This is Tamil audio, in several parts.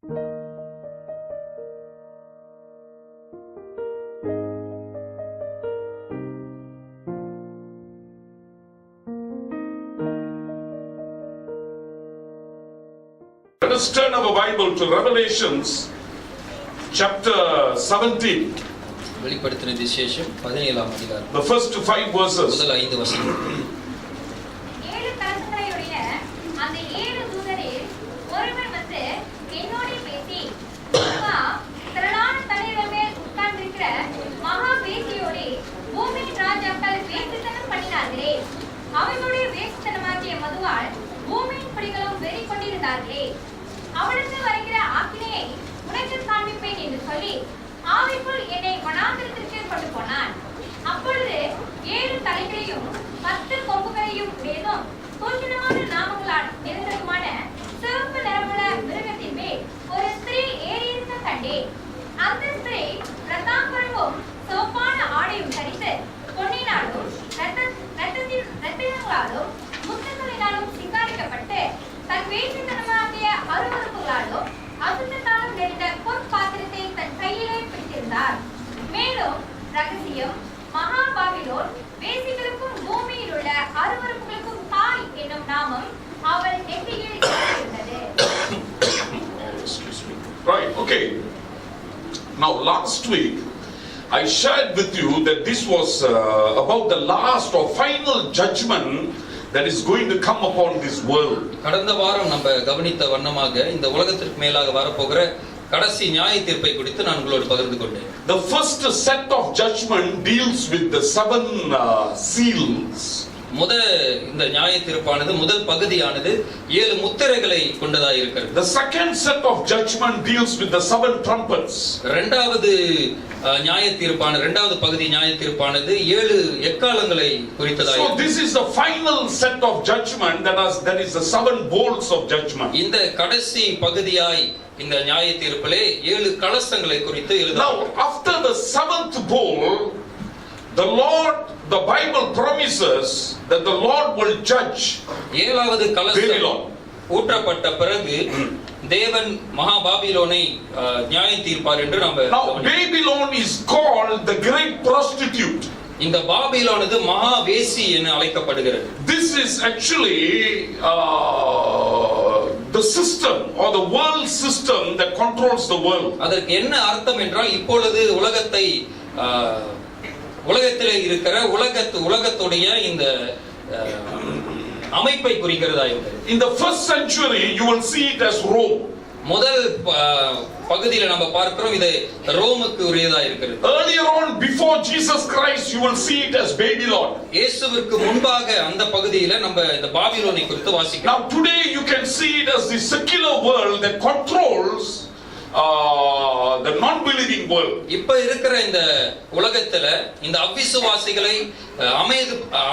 Let us turn our Bible to Revelations chapter 17. வெளிப்படுத்தின விசேஷம் 17ஆம் அதிகாரம். The first 5 verses. முதல் 5 வசனங்கள். ஏழு கலசங்களையுடைய அந்த ஏழு தூதரில் ஒருவன் வந்து என்னோடு பேசி, திரளான தண்ணீர் மேல் உட்கார்ந்திருக்கிற மகா வேசியோடு பூமியின் ராஜாக்கள் வேசித்தனம் பண்ணினார்களே, அவர்களுடைய வேசித்தனமாகிய மதுவால் பூமியின் குடிகளும் வெறி கொண்டிருந்தார்களே, அவளுக்கு வருகிற ஆக்கினையை உனக்கு காண்பிப்பேன் என்று சொல்லி ஆவிக்குள் என்னை வனாந்திரத்திற்கு கொண்டு போனான். அப்பொழுது 7 தலைகளையும் 10 கொம்புகளையும் உடையதும் தூஷணமான நாமங்களால் நிறைந்ததுமான சிவப்பு நிறமுள்ள மிருகத்தின் மேல் ஒரு ஸ்திரீ ஏறியிருக்க கண்டேன். அந்த ஸ்திரீ இரத்தாம்பரமும் சிவப்பான ஆடையும் தரித்து பொன்னினாலும் இரத்தினங்களாலும் முத்துகளினாலும் சிங்காரிக்கப்பட்டு தன் வேசித்தனமாகிய அருவருப்புகளாலும் அசுத்தத்தாலும் நிறைந்த பொற்பாத்திரத்தை தன் கையிலே பிடித்திருந்தார். மேலும் ரகசியம் மகா பாபிலோன், வேசிகளுக்கும் பூமியில் உள்ள அருவருப்புகளுக்கும் தாய் என்னும் நாமம் அவள் நெற்றியில் இருந்தது. Right, okay. Now last week I shared with you that this was about the last or final judgment that is going to come upon this world. கடந்த வாரம் நம்ம கவனித்த வண்ணமாக இந்த உலகத்திற்கு மேலாக வரப்போகிற கடைசி நியாய தீர்ப்பை குறித்து நான் உங்களோடு பகிர்ந்து கொண்டேன். The first set of judgment deals with the 7 seals. இந்த நியாய தீர்ப்பானது முதல் பகுதியானது 7 முத்திரைகளை கொண்டதாக இருக்கிறது. The second set of judgment deals with the 7 trumpets. இரண்டாவது நியாய தீர்ப்பான இரண்டாவது பகுதி நியாய தீர்ப்பானது 7 எக்காளங்களை குறித்ததாக. So this is the final set of judgment, that is the 7 bowls of judgment. இந்த கடைசி பகுதியாய் இந்த நியாய தீர்ப்பிலே 7 கலசங்களை குறித்து எழுதுகிறார். Now after the 7th bowl, the Bible promises that the Lord will judge 7வது கலசம் Babylon. ஊற்றப்பட்ட பிறகு தேவன் மகா பாபிலோனை நியாயம் தீர்ப்பார் என்று நாம். Now Babylon is called the great prostitute. இந்த பாபிலோனது மகா வேசி என அழைக்கப்படுகிறது. This is actually the system or the world system that controls the world. அதற்கு என்ன அர்த்தம் என்றால், இப்பொழுது உலகத்திலே இருக்கிற உலகத்துடைய இந்த அமைப்பை குறிக்கிறதா இருக்கிறது. In the first century you will see it as Rome. முதல் பகுதியில நம்ம பார்க்கிறோம் இது ரோமுக்கு உரியதா இருக்கிறது. Earlier on, before Jesus Christ, you will see it as Babylon. இயேசுவிற்கு முன்பாக அந்த பகுதியில நம்ம இந்த பாபிலோனை குறித்து வாசிக்கிறோம். Now today you can see it as the secular world that controls the non-believing world. இப்ப இருக்கிற இந்த உலகத்துல இந்த அவிசுவாசிகளை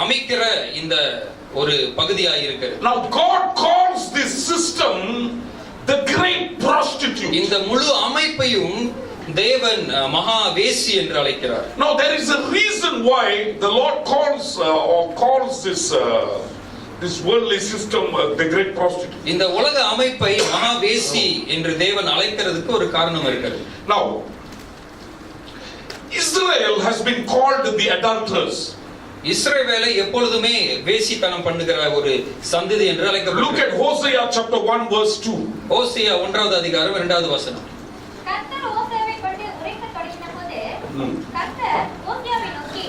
அமைக்கிற இந்த ஒரு பகுதியாக இருக்கிறது. Now God calls this system the great prostitute. இந்த முழு அமைப்பையும் தேவன் மகா வேசி என்று அழைக்கிறார். Now there is a reason why the Lord calls this worldly system the great prostitute. இந்த உலக அமைப்பை மகா வேசி என்று தேவன் அழைக்கிறதுக்கு ஒரு காரணம் இருக்கிறது. Now Israel has been called the adulterers. இஸ்ரவேலை எப்பொழுதுமே வேசித்தனம் பண்ணுகிற ஒரு சந்ததி என்று அழைக்கப்படுகிறது. Look at Hosea chapter 1 verse 2. ஹோசேயா 1வது அதிகாரம் 2வது வசனம். கர்த்தர் ஓசியாவை கொண்டு உரைக்கத் தொடங்கினபோது கர்த்தர் ஓசியாவை நோக்கி,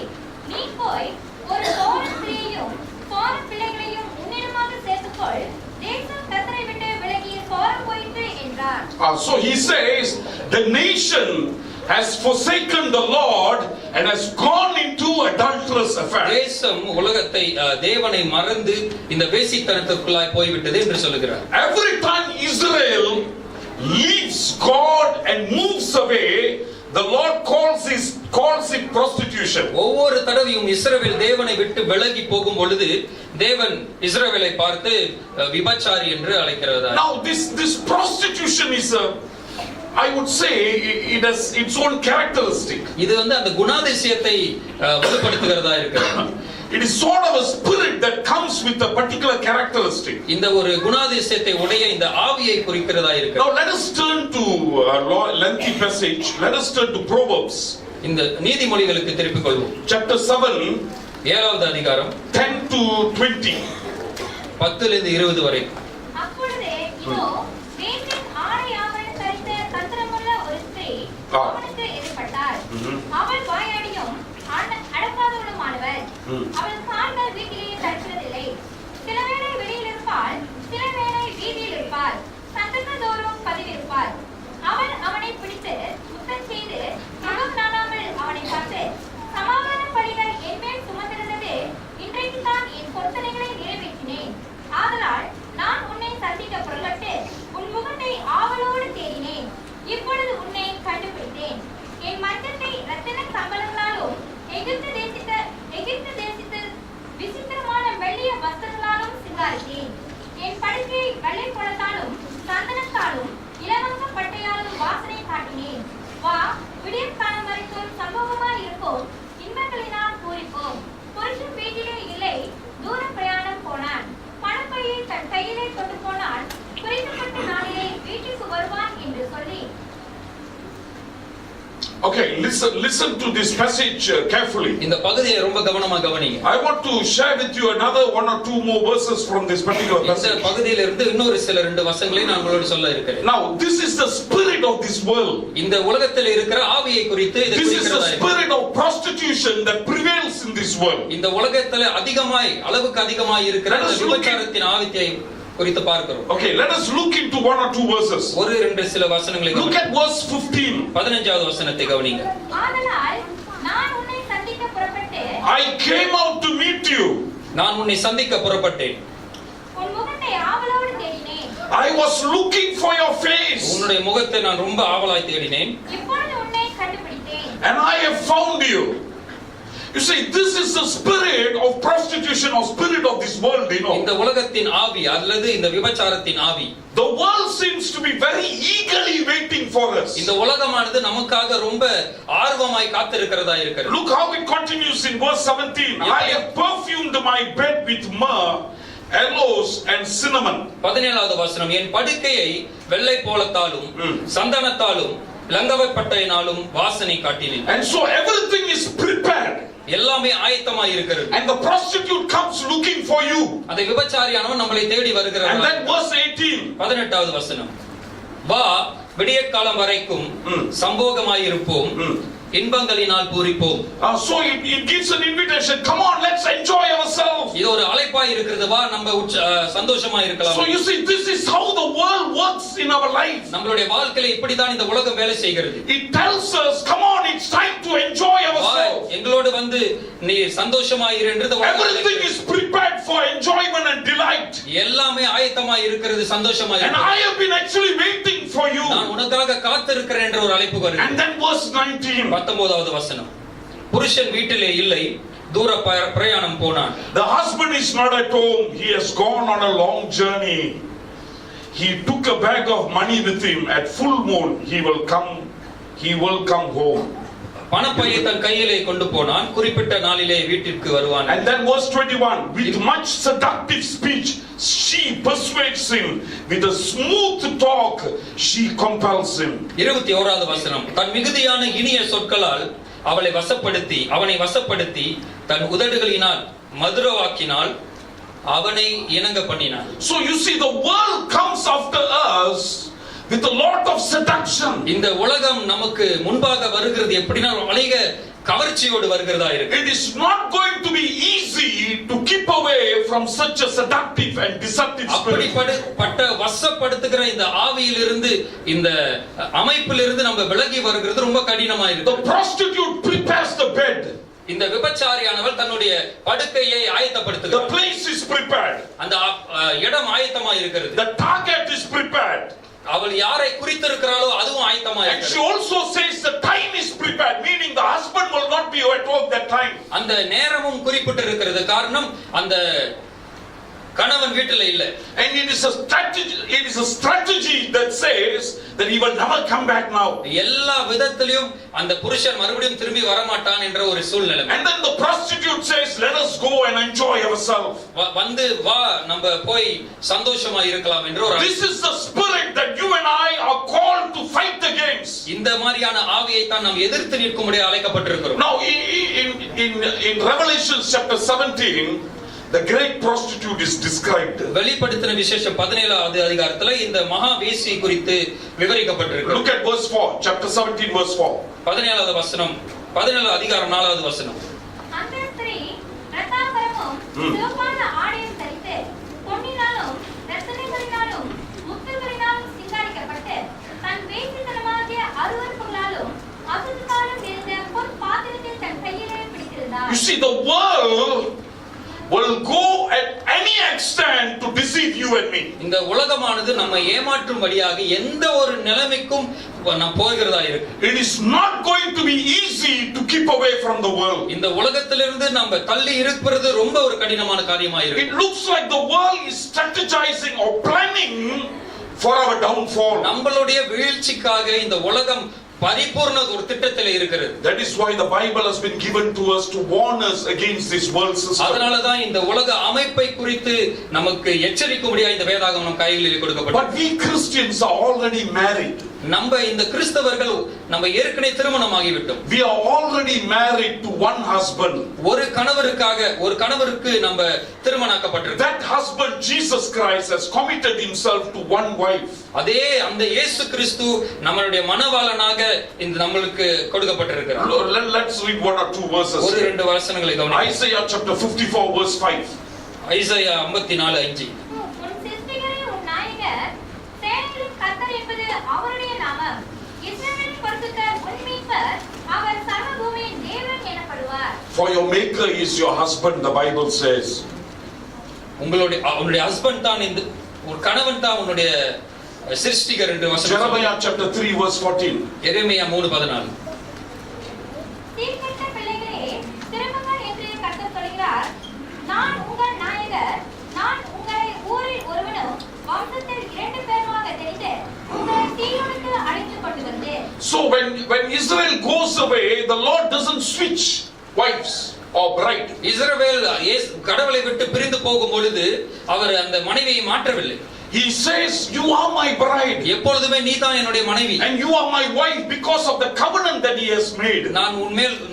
நீ போய் ஒரு சோர ஸ்திரீயையும் சோர பிள்ளைகளையும் உன்னிடமாக சேர்த்துக்கொள், தேசம் கர்த்தரை விட்டு விலகி சோரம் போயிற்று என்றார். So he says the nation has forsaken the Lord and has gone into adulterous affairs. தேசம் உலகத்தை தேவனை மறந்து இந்த வேசித்தனத்திற்குள்ளாய் போய்விட்டது என்று சொல்கிறார். Every time Israel leaves God and moves away, the Lord calls it prostitution. ஒவ்வொரு தடவையும் இஸ்ரவேல் தேவனை விட்டு விலகி போகும் பொழுது தேவன் இஸ்ரவேலை பார்த்து விபச்சாரி என்று அழைக்கிறதா. Now this prostitution is I would say it has its own characteristic. இது அந்த குணாதிசயத்தை வெளிப்படுத்துகிறதா இருக்கிறது. It is sort of a spirit that comes with a particular characteristic. இந்த ஒரு குணாதிசயத்தை உடைய இந்த ஆவியை குறிக்கிறதா இருக்கு. Now let us turn to a lengthy passage. Let us turn to Proverbs. இந்த நீதிமொழிகளுக்கு திருப்பிக் கொள்வோம். Chapter 7, 7வது அதிகாரம் 10 to 20. 10 லிருந்து 20 வரை. அப்பொழுது இதோ வீட்டின் ஆடை ஆபரணம் தரித்த தந்திரமுள்ள ஒரு ஸ்திரீ அவனுக்கு எதிர்பட்டாள். அவள் வாயாடியும் அடங்காதவளுமானவள். அவள் கால்கள் வீட்டிலேயே தரிக்கிறதில்லை. சில வேளை வெளியில் இருப்பாள், சில வேளை வீதியில் இருப்பாள், சந்தங்கள் தோறும் பதிவிருப்பாள். அவள் அவனை பிடித்து சுத்தம் செய்து முகம் நாடாமல் அவனை பார்த்து, சமாதான பலிகள் என்மேல் சுமந்திருந்தது, இன்றைக்கு தான் என் பொருத்தனைகளை நிறைவேற்றினேன். ஆதலால் நான் உன்னை சந்திக்க புறப்பட்டு உன் முகத்தை ஆவலோடு தேடினேன். இப்பொழுது உன்னை கண்டுபிடித்தேன். என் மஞ்சத்தை ரத்தின சம்பளங்களாலும் எகிப்து தேசத்தில் விசித்திரமான வெள்ளிய வஸ்திரங்களாலும் சிங்காரித்தேன். என் படுக்கையை வெள்ளை பழத்தாலும் சந்தனத்தாலும் இலவங்க பட்டையாலும் வாசனை காட்டினேன். வா, விடியற் காலம் வரைக்கும் சம்பவமாய் இருக்கும், இன்பங்களினால் பூரிப்போம். புருஷன் வீட்டிலே இல்லை, தூர பிரயாணம் போனான். பணப்பையை தன் கையிலே கொண்டு போனால் குறிக்கப்பட்ட நாளிலே வீட்டுக்கு வருவான் என்று சொல்லி. Okay, listen to this passage carefully. இந்த பகுதியை ரொம்ப கவனமா கவனிங்க. I want to share with you another one or two more verses from this particular இந்த passage. பகுதியில இருந்து இன்னொரு சில 2 வசனங்களை நான் உங்களோடு சொல்ல இருக்கிறேன். Now, this is the spirit of this world. இந்த உலகத்தில் இருக்கிற ஆவியை குறித்து இது This is the குறிக்கிறதா இருக்கு. spirit of prostitution that prevails in this world. இந்த உலகத்துல அளவுக்கு அதிகமாய் இருக்கிற விபச்சாரத்தின் ஆவியை குறித்து பார்க்கிறோம். Okay, let us look into one or two verses. ஒரு 2 சில வசனங்களை Look at verse 15. 15வது வசனத்தை கவனிங்க. ஆதலால் நான் உன்னை சந்திக்க புறப்பட்டு I came out to meet you. நான் உன்னை சந்திக்க புறப்பட்டேன். உன் முகத்தை ஆவலோடு தேடினேன். I was looking for your face. உன்னுடைய முகத்தை நான் ரொம்ப ஆவலாய் தேடினேன். இப்பொழுது உன்னை கண்டுபிடித்தேன். And I have found you. You see, this is the spirit of prostitution or spirit of this world, you know. இந்த உலகத்தின் ஆவி அல்லது இந்த விபச்சாரத்தின் ஆவி. The world seems to be very eagerly waiting for us. இந்த உலகமானது நமக்காக ரொம்ப ஆர்வமாய் காத்திருக்கிறதா இருக்கிறது. Look how it continues in verse 17. I have perfumed my bed with myrrh, aloes and cinnamon. 17வது வசனம், என் படுக்கையை வெள்ளை போலத்தாலும் சந்தனத்தாலும் லங்கவப்பட்டையினாலும் வாசனை காட்டினேன். And so everything is prepared. எல்லாமே ஆயத்தமாய் இருக்கிறது. And the prostitute comes looking for you. அந்த விபச்சாரியானவன் நம்மளை தேடி வருகிறான். And then verse 18. 18வது வசனம், வா, விடியற்காலம் வரைக்கும் சம்போகமாய் இருப்போம், இன்பங்களினால் பூரிப்போம். So it gives an invitation. Come on, let's enjoy ourselves. இது ஒரு அழைப்பாய் இருக்கிறது, வா நம்ம சந்தோஷமா இருக்கலாம். So you see, this is how the world works in our life. நம்மளுடைய வாழ்க்கையில இப்படி தான் இந்த உலகம் வேலை செய்கிறது. It tells us, come on, it's time to enjoy ourselves. எங்களோடு வந்து நீ சந்தோஷமா இரு என்று இந்த உலகம். Everything is prepared for enjoyment and delight. எல்லாமே ஆயத்தமா இருக்கிறது, சந்தோஷமா And இருக்கிறது. I have been actually waiting for you. நான் உனக்காக காத்திருக்கிறேன் என்ற ஒரு அழைப்பு வருகிறது. And then verse 19. 19வது வசனம், புருஷன் வீட்டிலே இல்லை, தூர பிரயாணம் போனான். The husband is not at home. He has gone on a long journey. He took a bag of money with him. At full moon he will come home. பணப்பையை தன் கையிலே கொண்டு போனான், குறிப்பிட்ட நாளிலே வீட்டிற்கு வருவான். And then verse 21, with much seductive speech she persuades him, with a smooth talk she compels him. 21வது வசனம், தன் மிகுதியான இனிய சொற்களால் அவனை வசப்படுத்தி தன் உதடுகளினால் மதுரவாக்கினால் அவனை இணங்க பண்ணினான். So you see, the world comes after us with a lot of seduction. இந்த உலகம் நமக்கு முன்பாக வருகிறது எப்படின்னா அநேக கவர்ச்சியோடு வருகிறதா இருக்கு. It is not going to be easy to keep away from such a seductive and deceptive spirit. அப்படிப்பட்ட வசப்படுத்துகிற இந்த ஆவியிலிருந்து, இந்த அமைப்பிலிருந்து நம்ம விலகி வருகிறது ரொம்ப கடினமா இருக்கு. The prostitute prepares the bed. இந்த விபச்சாரியானவள் தன்னுடைய படுக்கையை ஆயத்தப்படுத்துகிறாள். The place is prepared. அந்த இடம் ஆயத்தமா இருக்கிறது. The target is prepared. அவள் யாரை குறித்திருக்கிறாளோ அதுவும் ஆயத்தமா And இருக்கிறது. she also says the time is prepared, meaning the husband will not be at work that time. அந்த நேரமும் குறிப்பிட்டு இருக்கிறது. காரணம் அந்த கணவன் வீட்டுல இல்ல. And it is a strategy that says that he will never come back now. எல்லா விதத்திலும் அந்த புருஷன் மறுபடியும் திரும்பி வர மாட்டான் என்ற ஒரு சூழ்நிலை. And then the prostitute says, let us go and enjoy ourselves. வந்து வா நம்ம போய் சந்தோஷமா இருக்கலாம் என்ற ஒரு. This is the spirit that you and I are called to fight against. இந்த மாதிரியான ஆவியை தான் நாம் எதிர்த்து நிற்கும்படி அழைக்கப்பட்டிருக்கிறோம். Now in Revelation chapter 17, the great prostitute is described. வெளிப்படுத்தின விசேஷம் 17வது அதிகாரத்துல இந்த மகா வேசி குறித்து விவரிக்கப்பட்டிருக்கு. Look at verse 4, chapter 17 verse 4. 17வது வசனம், 17வது அதிகாரம் 4வது வசனம். அந்த ஸ்திரீ ரத்தாம்பரமும் சிவப்பான ஆடையும் தரித்து பொன்னினாலும் ரத்தினங்களினாலும் முத்துகளினாலும் சிங்காரிக்கப்பட்டு தன் வேசித்தனமாகிய அருவருப்புகளாலும் அசுத்தத்தாலும் நிறைந்த பொன் பாத்திரத்தை தன் கையிலே பிடித்திருந்தாள். You see, the world will go at any extent to deceive you and me. இந்த உலகமானது நம்மை ஏமாற்றும்படியாக எந்த ஒரு நிலைமைக்கும் நாம் போகிறதா இருக்கு. It is not going to be easy to keep away from the world. இந்த உலகத்திலிருந்து நம்ம தள்ளி இருப்பது ரொம்ப ஒரு கடினமான காரியமா இருக்கு. It looks like the world is strategizing or planning for our downfall. நம்மளுடைய வீழ்ச்சிக்காக இந்த உலகம் பரிபூர்ண ஒரு திட்டத்தில் இருக்கிறது. That is why the Bible has been given to us to warn us against this world system. அதனால தான் இந்த உலக அமைப்பை குறித்து நமக்கு எச்சரிக்கும்படியா இந்த வேதாகமம் நம் கைகளில் கொடுக்கப்பட்டது. But we Christians are already married. நம்ம இந்த கிறிஸ்தவர்கள் நம்ம ஏற்கனவே திருமணமாகி விட்டோம். We are already married to one husband. ஒரு கணவருக்கு நம்ம திருமணமாக்கப்பட்டிருக்கோம். That husband Jesus Christ has committed himself to one wife. அதே அந்த இயேசு கிறிஸ்து நம்மளுடைய மணவாளனாக இந்த நம்மளுக்கு கொடுக்கப்பட்டிருக்கிறார். Let's read one or two verses. ஒரு ரெண்டு வசனங்களை கவனிங்க. Isaiah chapter 54 verse 5. ஐசாயா 54:5. உன் சிருஷ்டிகரே உன் நாயகர், சேனைகளின் கர்த்தர் என்பது அவருடைய நாமம். இஸ்ரவேலின் பரிசுத்தர் உன் மீட்பர், அவர் சர்வ பூமியின் தேவன் எனப்படுவார். For your maker is your husband, the Bible says. உன்னுடைய ஹஸ்பண்ட் தான் இந்த ஒரு கணவன் தான் உன்னுடைய சிருஷ்டிகர் என்று வசனம். Jeremiah chapter 3 verse 14. எரேமியா 3:14. தீர்க்கட்ட பிள்ளைகளே, திரும்புங்கள் என்று கர்த்தர் சொல்கிறார். நான் உங்கள் நாயகர், நான் உங்களை ஊரில் ஒருவனும் வம்சத்தில் 2 பேருமாக தெரிந்து உங்களை சீயோனுக்கு அழைத்துக் கொண்டு வந்தேன். So when Israel goes away, the Lord doesn't switch wives or bride. இஸ்ரவேல் கடவுளை விட்டு பிரிந்து போகும் பொழுது அவர் அந்த மனைவியை மாற்றவில்லை. He says, you are my bride. எப்பொழுதுமே நீதான் என்னுடைய மனைவி. And you are my wife because of the covenant that he has made.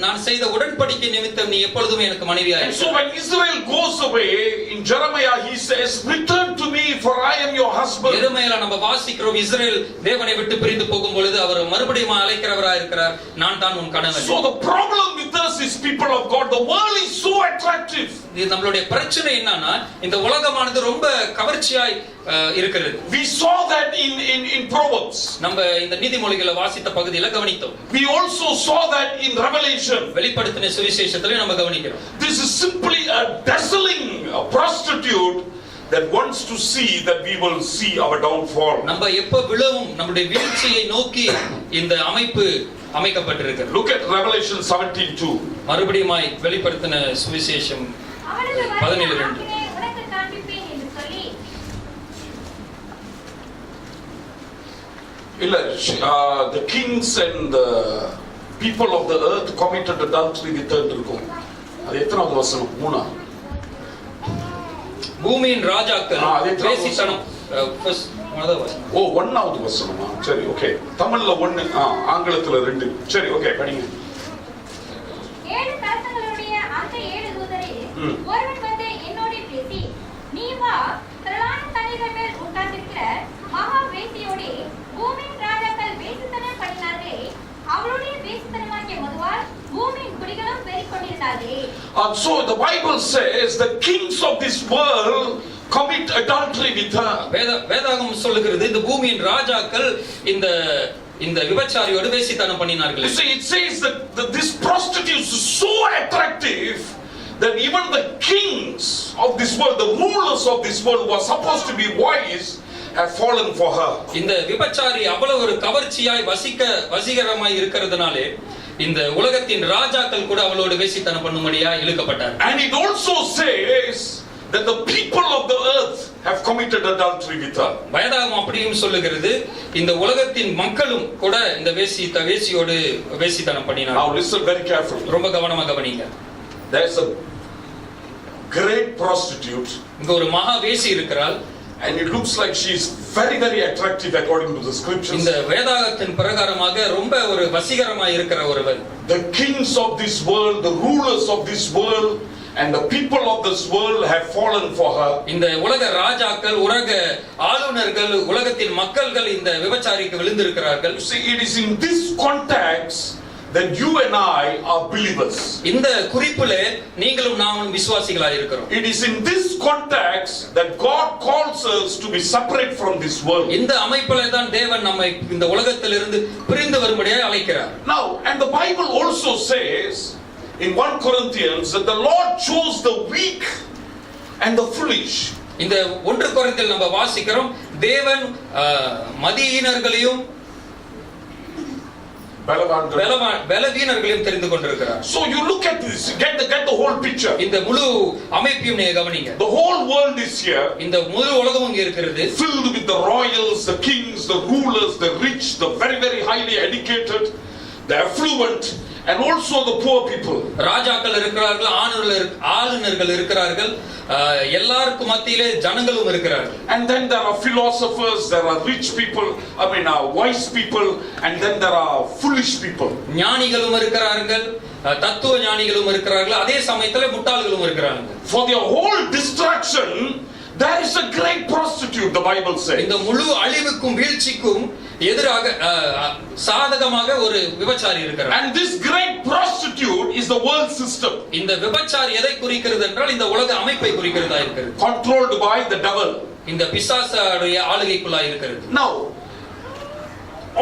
நான் செய்த உடன்படிக்கை நிமித்தம் நீ எப்பொழுதுமே எனக்கு மனைவியாய். And so when Israel goes away, in Jeremiah he says, return to me for I am your husband. எரேமியால நம்ம வாசிக்கிறோம், இஸ்ரவேல் தேவனை விட்டு பிரிந்து போகும் பொழுது அவர் மறுபடியும் அழைக்கிறவராய் இருக்கிறார். நான் தான் உன் கணவன். So the problem with us is, people of God, the world is so attractive. இது நம்மளுடைய பிரச்சனை என்னன்னா இந்த உலகமானது ரொம்ப கவர்ச்சியாய் இருக்கிறது. We saw that in Proverbs. நம்ம இந்த நீதிமொழிகளை வாசித்த பகுதியில கவனித்தோம். We also saw that in Revelation. வெளிப்படுத்தின சுவிசேஷத்திலே நம்ம கவனிக்கிறோம். This is simply a dazzling prostitute that wants to see that we will see our downfall. நம்ம எப்ப விழவும் நம்முடைய வீழ்ச்சியை நோக்கி இந்த அமைப்பு அமைக்கப்பட்டிருக்கிறது. Look at Revelation 17:2. மறுபடியும் வெளிப்படுத்தின சுவிசேஷம் 17:2. உனக்கு காண்பிப்பேன் என்று சொல்லி the kings and the people of the earth committed adultery with her. அது எத்தனாவது வசனம்? 3. பூமியின் ராஜாக்கள் வேசித்தனம். ஓ 1வது வசனமா? சரி, ஓகே. தமிழ்ல 1, ஆங்கிலத்துல 2. சரி, ஓகே, படிங்க. 7 கலசங்களுடைய அந்த 7 தூதரில் ஒருவன் வந்து என்னோடு பேசி, நீ வா, திரளான தண்ணீர்கள் மேல் உட்கார்ந்திருக்கிற மகா வேசியோடே பூமியின் ராஜாக்கள் வேசித்தனம் பண்ணினார்களே, அவளுடைய வேசித்தனமாகிய மதுவால் பூமியின் குடிகளும் பெருகிக்கொண்டிருந்தார்களே. So the Bible says the kings of this world commit adultery with her. வேதாகமம் சொல்லுகிறது இந்த பூமியின் ராஜாக்கள் இந்த விபச்சாரியோடு வேசித்தனம் பண்ணினார்கள். You see, it says that this prostitute is so attractive that even the kings of this world, the rulers of this world who are supposed to be wise, have fallen for her. இந்த விபச்சாரி அவ்வளவு ஒரு கவர்ச்சியாய் வசீகரமாய் இருக்கிறதுனாலே இந்த உலகத்தின் ராஜாக்கள் கூட அவளோடு வேசித்தனம் பண்ணும்படியா இழுக்கப்பட்டார். And it also says that the people of the earth have committed adultery with her. வேதாகமம் அப்படியும் சொல்லுகிறது இந்த உலகத்தின் மக்களும் கூட இந்த வேசியோடு வேசித்தனம் பண்ணினார். Now listen very carefully. ரொம்ப கவனமா கவனிங்க. There's a great prostitute, இங்க ஒரு மகா வேசி இருக்கிறாள். and it looks like she is very very attractive according to the scriptures. இந்த வேதாகத்தின் பிரகாரமாக ரொம்ப ஒரு வசீகரமா இருக்கிற ஒருவர். The kings of this world, the rulers of this world, and the people of this world have fallen for her. இந்த உலக ராஜாக்கள், உலக ஆளுநர்கள், உலகத்தின் மக்கள்கள் இந்த விபச்சாரிக்கு விழுந்திருக்கிறார்கள். You see, it is in this context that you and I are believers. இந்த குறிப்பிலே நீங்களும் நானும் விசுவாசிகளாய் இருக்கிறோம். It is in this context that God calls us to be separate from this world. இந்த அமைப்பிலே தான் தேவன் நம்மை இந்த உலகத்திலிருந்து பிரிந்து வரும்படியாக அழைக்கிறார். Now, and the Bible also says in 1 Corinthians that the Lord chose the weak and the foolish. இந்த 1 கொரிந்தியர் நம்ம வாசிக்கிறோம், தேவன் மதியீனர்களையும் பலவீனர்களையும் தெரிந்து கொண்டிருக்கிறார். So you look at this, get the whole picture. இந்த முழு அமைப்பையும் நீங்க கவனிங்க. The whole world is here, இந்த முழு உலகமும் இங்க இருக்கிறது, filled with the royals, the kings, the rulers, the rich, the very very highly educated, the affluent, and also the poor people. ராஜாக்கள் இருக்கிறார்கள், ஆளுநர்கள் இருக்கிறார்கள், எல்லாருக்கும் மத்தியிலே ஜனங்களும் இருக்கிறார்கள். And then there are philosophers, there are rich people, wise people, and then there are foolish people. ஞானிகளும் இருக்கிறார்கள், தத்துவ ஞானிகளும் இருக்கிறார்கள், அதே சமயத்துல முட்டாள்களும் இருக்கிறார்கள். For their whole destruction there is a great prostitute, the Bible says. இந்த முழு அழிவுக்கும் வீழ்ச்சிக்கும் எதிராக சாதகமாக ஒரு விபச்சாரி இருக்கிறார். And this great prostitute is the world system. இந்த விபச்சாரி எதை குறிக்கிறது என்றால் இந்த உலக அமைப்பை குறிக்கிறதா இருக்கிறது. Controlled by the devil. இந்த பிசாசுடைய ஆளுகைக்குள்ளாய் இருக்கிறது. Now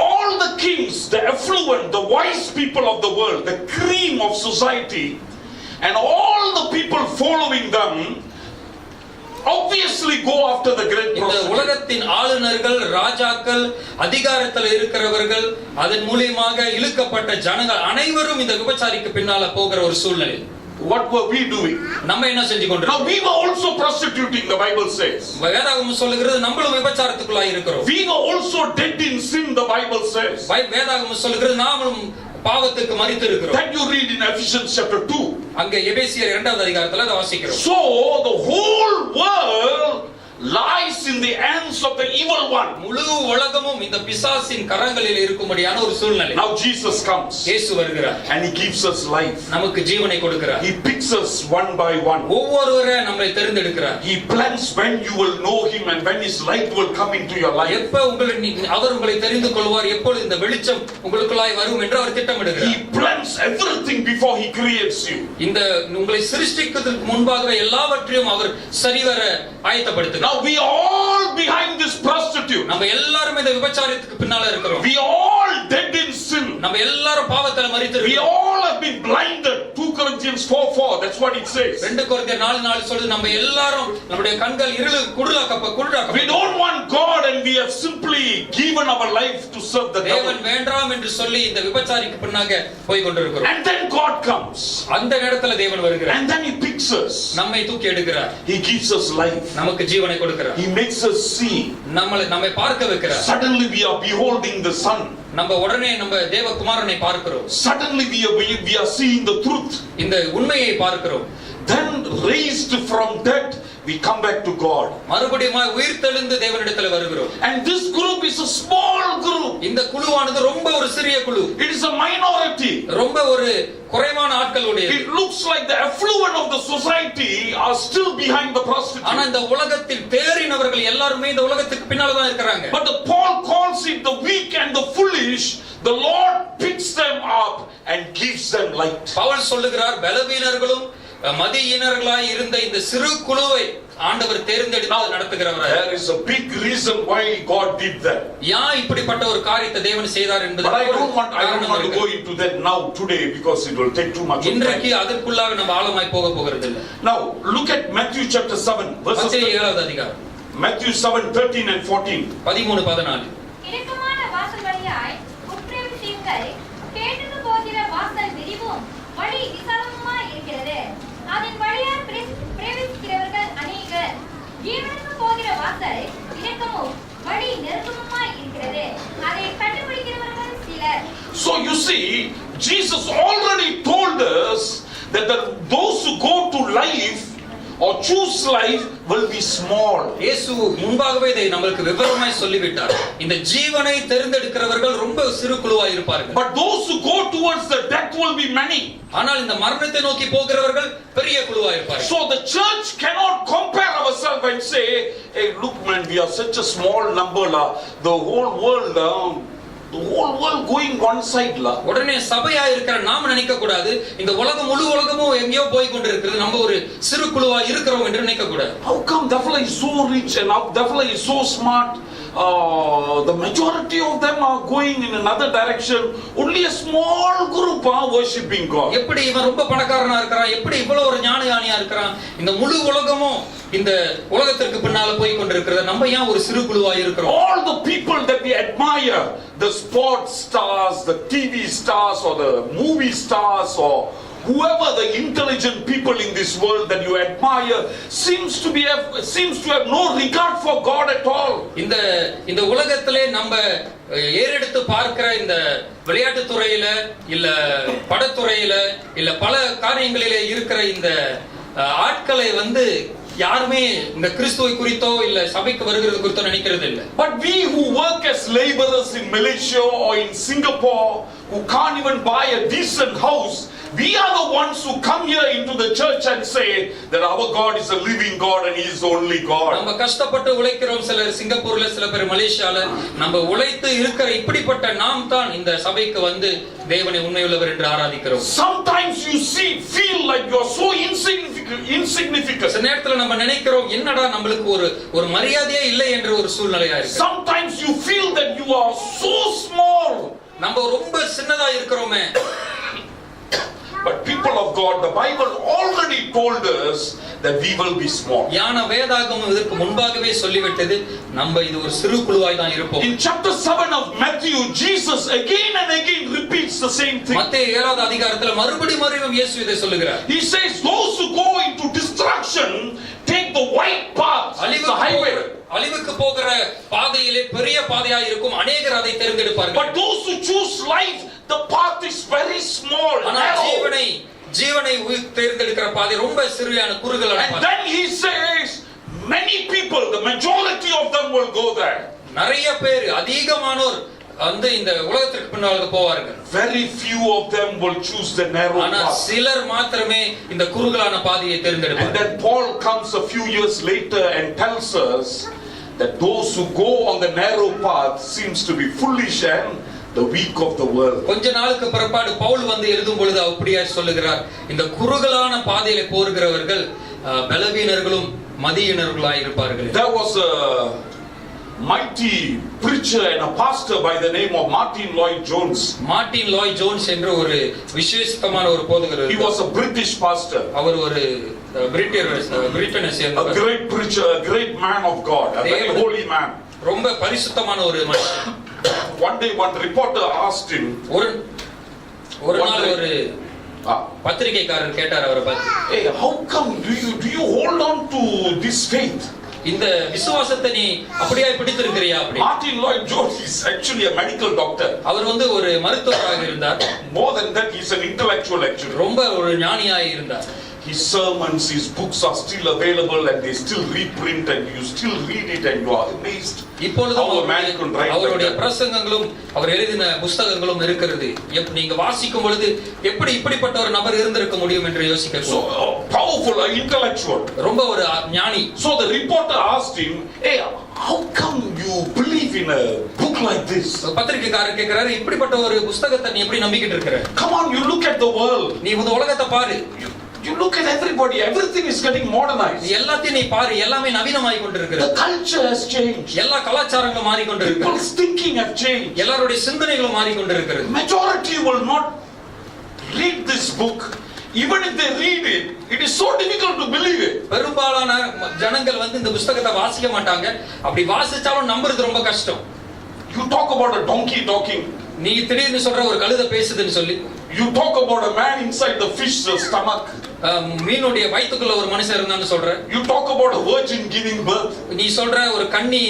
all the kings, the affluent, the wise people of the world, the cream of society, and all the people following them obviously go after the great இந்த prostitute. உலகத்தின் ஆளுநர்கள், ராஜாக்கள், அதிகாரத்தில் இருக்கிறவர்கள், அதன் மூலமாக இழுக்கப்பட்ட ஜனங்கள் அனைவரும் இந்த விபச்சாரிக்கு பின்னால போகிற ஒரு சூழ்நிலை. What were we doing? நம்ம என்ன செஞ்சு கொண்டிருக்கோம்? Now we were also prostituting, the Bible says. வேதாகமம் சொல்லுகிறது நம்மளும் விபச்சாரத்துக்குள்ளாய் இருக்கிறோம். We were also dead in sin, the Bible says. வேதாகமம் சொல்லுகிறது நாமும் பாவத்துக்கு மரித்து இருக்கிறோம். That you read in Ephesians chapter 2. அங்க எபேசியர் 2வது அதிகாரத்துல அதை வாசிக்கிறோம். So the whole world lies in the hands of the evil one. முழு உலகமும் இந்த பிசாசின் கரங்களில் இருக்கும்படியான ஒரு சூழ்நிலை. Now Jesus comes. இயேசு வருகிறார். And he gives us life. நமக்கு ஜீவனை கொடுக்கிறார். He picks us one by one. ஒவ்வொருவரை நம்மை தேர்ந்தெடுக்கிறார். He plans when you will know him and when his light will come into your life. எப்ப அவர் உங்களை தெரிந்து கொள்வார், எப்பொழுது இந்த வெளிச்சம் உங்களுக்குள்ளாய் வரும் என்று அவர் திட்டமிடுகிறார். He plans everything before he creates you. இந்த உங்களை சிருஷ்டிக்கிறதுக்கு முன்பாகவே எல்லாவற்றையும் அவர் சரிவர ஆயத்தப்படுத்துகிறார். Now we are all behind this prostitute. நம்ம எல்லாரும் இந்த விபச்சாரத்துக்கு பின்னால இருக்கிறோம். We are all dead in sin. நம்ம எல்லாரும் பாவத்துல மரித்து We இருக்கிறோம். all have been blinded. 2 Corinthians 4:4, that's what it says. 2 கொரிந்தியர் 4:4 சொல்லுது நம்ம எல்லாரும் நம்முடைய கண்கள் குருடாக்கப்பட்ட We don't want God and we have simply given our life to serve the devil. தேவன் வேண்டாம் என்று சொல்லி இந்த விபச்சாரிக்கு பின்னாக போய் கொண்டிருக்கிறோம். And then God comes. அந்த நேரத்துல தேவன் வருகிறார். And then he picks us. நம்மை தூக்கி எடுக்கிறார். He gives us life. நமக்கு ஜீவனை கொடுக்கிறார். He makes us see. நம்மை பார்க்க வைக்கிறார். Suddenly we are beholding the sun. நம்ம உடனே நம்ம தேவகுமாரனை பார்க்கிறோம். Suddenly we are seeing the truth. இந்த உண்மையை பார்க்கிறோம். Then raised from death we come back to God. மறுபடியும் உயிர்த்தெழுந்து தேவனிடத்தில் வருகிறோம். And this group is a small group. இந்த குழுவானது ரொம்ப ஒரு சிறிய குழு. It is a minority. ரொம்ப ஒரு குறைவான ஆட்களுடையது. It looks like the affluent of the society are still behind the prostitute. ஆனா இந்த உலகத்தில் தேறினவர்கள் எல்லாரும் இந்த உலகத்துக்கு பின்னால தான் இருக்காங்க. But the Paul calls it the weak and the foolish. The Lord picks them up and gives them light. Pavul சொல்லுகிறார் பலவீனர்களும் மதியீனர்களாய் இருந்த இந்த சிறு குழுவை ஆண்டவர் தேர்ந்தெடுத்து நடத்துகிறவர். There is a big reason why God did that. ஏன் இப்படிப்பட்ட ஒரு காரியத்தை தேவன் செய்தார் என்பது But I don't want to go into that now today because it will take too much of இன்றைக்கு time. அதற்குள்ளாக நம்ம ஆழமாய் போக போகிறது இல்லை. Now look at Matthew chapter 7 verses 7வது அதிகாரம். Matthew 7:13 and 14. 13-14. இடுக்கமான வாசல் வழியாய் உட்பிரவேசியுங்கள். கேட்டது போகிற வாசல் விரிவும் வழி விசாலமுமாய் இருக்கிறது. அதன் வழியாய் பிரவேசிக்கிறவர்கள் அநேகர். கேட்க. ஜீவனுக்கு போகிற வாசல் இடுக்கமும் வழி நெருக்கமுமாய் இருக்கிறது, அதை கண்டுபிடிக்கிறவர்கள் சிலர். So you see, Jesus already told us that those who go to life or choose life will be small. இயேசு முன்பாகவே இதை நமக்கு விவரமாய் சொல்லிவிட்டார். இந்த ஜீவனை தேர்ந்தெடுக்கிறவர்கள் ரொம்ப சிறு குழுவாய் இருப்பார்கள். But those who go towards the death will be many. ஆனால் இந்த மரணத்தை நோக்கி போகிறவர்கள் பெரிய குழுவாய் இருப்பார்கள். So the church cannot compare ourselves and say, hey, look man, we are such a small number la. The whole world going one side la. உடனே சபையா இருக்கிற நாம நினைக்க கூடாது, இந்த உலகம் முழு உலகமும் எங்கேயோ போய் கொண்டிருக்கிறது, நம்ம ஒரு சிறு குழுவா இருக்கிறோம் என்று நினைக்க கூடாது. How come the fellow is so rich and the fellow is so smart? The majority of them are going in another direction. Only a small group are worshipping God. எப்படி இவன் ரொம்ப பணக்காரனா இருக்கிறான், எப்படி இவ்வளவு ஒரு ஞானியா இருக்கிறான், இந்த முழு உலகமும் இந்த உலகத்திற்கு பின்னால போய் கொண்டிருக்கிறது, நம்ம ஏன் ஒரு சிறு குழுவா இருக்கிறோம்? All the people that we admire, the sports stars, the TV stars or the movie stars or whoever the intelligent people in this world that you admire seems to have no regard for God at all. இந்த உலகத்திலே நம்ம ஏறெடுத்து பார்க்கிற இந்த விளையாட்டு துறையில இல்ல படத்துறையில இல்ல பல காரியங்களிலே இருக்கிற இந்த ஆட்களை யாருமே இந்த கிறிஸ்துவை குறித்தோ இல்ல சபைக்கு வருகிறது குறித்தோ நினைக்கிறது இல்ல. But we who work as laborers in Malaysia or in Singapore, who can't even buy a decent house, we are the ones who come here into the church and say that our God is a living God and He is the only God. நம்ம கஷ்டப்பட்டு உழைக்கிறோம், சிலர் சிங்கப்பூர்ல, சில பேர் மலேசியால. நம்ம உழைத்து இருக்கிற இப்படிப்பட்ட நாம் தான் இந்த சபைக்கு தேவனை உண்மையுள்ளவர் என்று ஆராதிக்கிறோம். Sometimes you feel like you are so insignificant. சில நேரத்துல நம்ம நினைக்கிறோம், என்னடா நம்மளுக்கு ஒரு மரியாதையே இல்லை என்ற ஒரு சூழ்நிலையா இருக்கு. Sometimes you feel that you are so small. நம்ம ரொம்ப சின்னதா இருக்கிறோமே. But people of God, the Bible already told us that we will be small. ஞான வேதாகமம் இதற்கு முன்பாகவே சொல்லிவிட்டது, நம்ம இது ஒரு சிறு குழுவாய் தான் இருப்போம். In chapter 7 of Matthew, Jesus again and again repeats the same thing. மத்தேயு 7வது அதிகாரத்துல மறுபடியும் இயேசு இதை சொல்லுகிறார். He says those who go into destruction take the wide path, the highway. அழிவுக்கு போகிற பாதையிலே பெரிய பாதையா இருக்கும், அநேகர் அதை தேர்ந்தெடுப்பார்கள். But those who choose life, the path is very small. ஜீவனை தேர்ந்தெடுக்கிற பாதை ரொம்ப சிறியான குறுகலான பாதை. And then he says many people, the majority of them will go there. நிறைய பேர், அதிகமானோர் இந்த உலகத்திற்கு பின்னால போவார்கள். Very few of them will choose the narrow path. ஆனா சிலர் மாத்திரமே இந்த குறுகலான பாதையை தேர்ந்தெடுப்பார்கள். And then Paul comes a few years later and tells us that those who go on the narrow path seems to be foolish and the weak of the world. கொஞ்ச நாளுக்கு பிற்பாடு பவுல் எழுதும் பொழுது அப்படியே சொல்லுகிறார், இந்த குறுகலான பாதையிலே போகிறவர்கள் பலவீனர்களும் மதியினர்களாய் இருப்பார்கள். There was a mighty preacher and a pastor by the name of Martin Lloyd Jones. Martin Lloyd Jones என்ற ஒரு விசேஷமான ஒரு போதகர். He was a British pastor. அவர் ஒரு பிரிட்டனை சேர்ந்தவர். A great preacher, a great man of God, a very holy man. ரொம்ப பரிசுத்தமான ஒரு மனுஷன். One day one reporter asked him, ஒரு நாள் ஒரு பத்திரிகைக்காரர் கேட்டார் அவரை பார்த்து, hey, how come do you hold on to this faith? இந்த விசுவாசத்தை நீ அப்படியே பிடித்திருக்கிறியா? அப்படி. Martin Lloyd Jones is actually a medical doctor. அவர் ஒரு மருத்துவராக இருந்தார். More than that, he is an intellectual actually. ரொம்ப ஒரு ஞானியாக இருந்தார். His sermons, his books are still available and they still reprint and you still read it and you are amazed. இப்பொழுதும் அவருடைய பிரசங்கங்களும் அவர் எழுதின புத்தகங்களும் இருக்கிறது. நீங்க வாசிக்கும் பொழுது எப்படி இப்படிப்பட்ட ஒரு நபர் இருந்திருக்க முடியும் என்று யோசிக்க. So powerful, intellectual. ரொம்ப ஒரு ஞானி. So the reporter asked him, hey, how come you believe in a book like this? பத்திரிகைக்காரர் கேக்குறாரு, இப்படிப்பட்ட ஒரு புத்தகத்தை நீ எப்படி நம்பிக்கிட்டு இருக்கிற? Come on, you look at the world. நீ இந்த உலகத்தை பாரு. You look at everybody, everything is getting modernized. எல்லாத்தையும் நீ பாரு, எல்லாமே நவீனமாய் கொண்டிருக்கிறது. The culture has changed. எல்லா கலாச்சாரங்களும் மாறி கொண்டிருக்கிறது. People's thinking have changed. எல்லாருடைய சிந்தனைகளும் மாறி கொண்டிருக்கிறது. Majority will not read this book. Even if they read it, it is so difficult to believe it. பெரும்பாலான ஜனங்கள் இந்த புத்தகத்தை வாசிக்க மாட்டாங்க. அப்படி வாசிச்சாலும் நம்புறது ரொம்ப கஷ்டம். You talk about a donkey talking. நீ திடீர்னு சொல்ற ஒரு கழுதை பேசுதுன்னு சொல்லி. You talk about a man inside the fish's stomach. மீனுடைய வயித்துக்குள்ள ஒரு மனுஷன் இருந்தான்னு சொல்ற. You talk about a virgin giving birth. நீ சொல்ற ஒரு கன்னி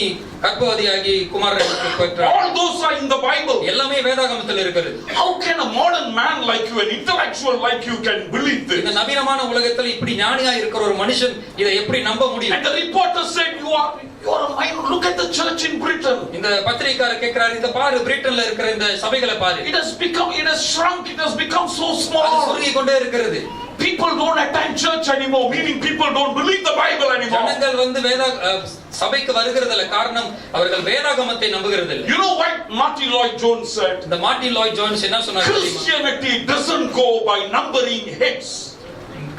கர்ப்பவதியாகி குமாரனுக்கு பெற்றார். All those are in the Bible. எல்லாமே வேதாகமத்தில் இருக்குது. How can a modern man like you, an intellectual like you, can believe this? இந்த நவீனமான உலகத்துல இப்படி ஞானியா இருக்கிற ஒரு மனுஷன் இதை எப்படி நம்ப முடியும்? And the reporter said, you are a mind. Look at the church in Britain. இந்த பத்திரிகையாளர் கேக்குறாரு, இந்த பாரு பிரிட்டன்ல இருக்கிற இந்த சபைகளை பாரு. It has shrunk, it has become so அது small. சுருங்கி கொண்டே இருக்கிறது. People don't attend church anymore, meaning people don't believe the Bible anymore. ஜனங்கள் வந்து சபைக்கு வருகிறதில்ல, காரணம் அவர்கள் வேதாகமத்தை நம்புகிறதில்லை. You know what Martin Lloyd Jones said? இந்த மார்ட்டின் லாய்ட் ஜோன்ஸ் என்ன சொன்னார்? Christianity doesn't go by numbering heads.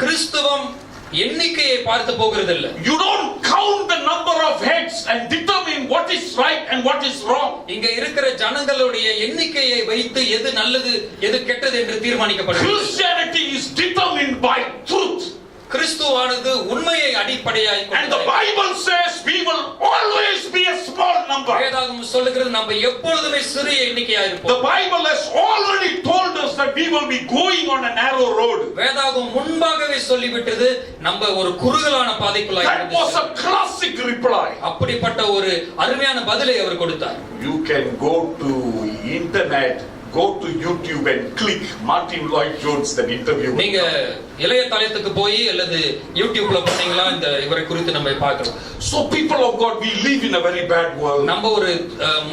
கிறிஸ்தவம் எண்ணிக்கையை பார்த்து போகிறதில்லை. You don't count the number of heads and determine what is right and what is wrong. இங்க இருக்கிற ஜனங்களுடைய எண்ணிக்கையை வைத்து எது நல்லது எது கெட்டது என்று தீர்மானிக்கப்படுகிறது. Christianity is determined by truth. கிறிஸ்துவானது உண்மையை அடிப்படையாய் And the Bible says we will always be a small number. வேதாகமம் சொல்லுகிறது நம்ம எப்பொழுதுமே சிறிய எண்ணிக்கையா The இருப்போம். Bible has already told us that we will be going on a narrow road. வேதாகமம் முன்பாகவே சொல்லிவிட்டது நம்ம ஒரு குறுகலான பாதைக்குள்ளாய் That was a classic reply. அப்படிப்பட்ட ஒரு அருமையான பதிலை அவர் கொடுத்தார். You can go to internet, go to YouTube and click Martin Lloyd Jones that interview. நீங்க இளையதளத்துக்கு போய் அல்லது யூடியூப்ல போனீங்களா இந்த இவரை குறித்து நம்ம பார்க்கலாம். So people of God, we live in a very bad world. நம்ம ஒரு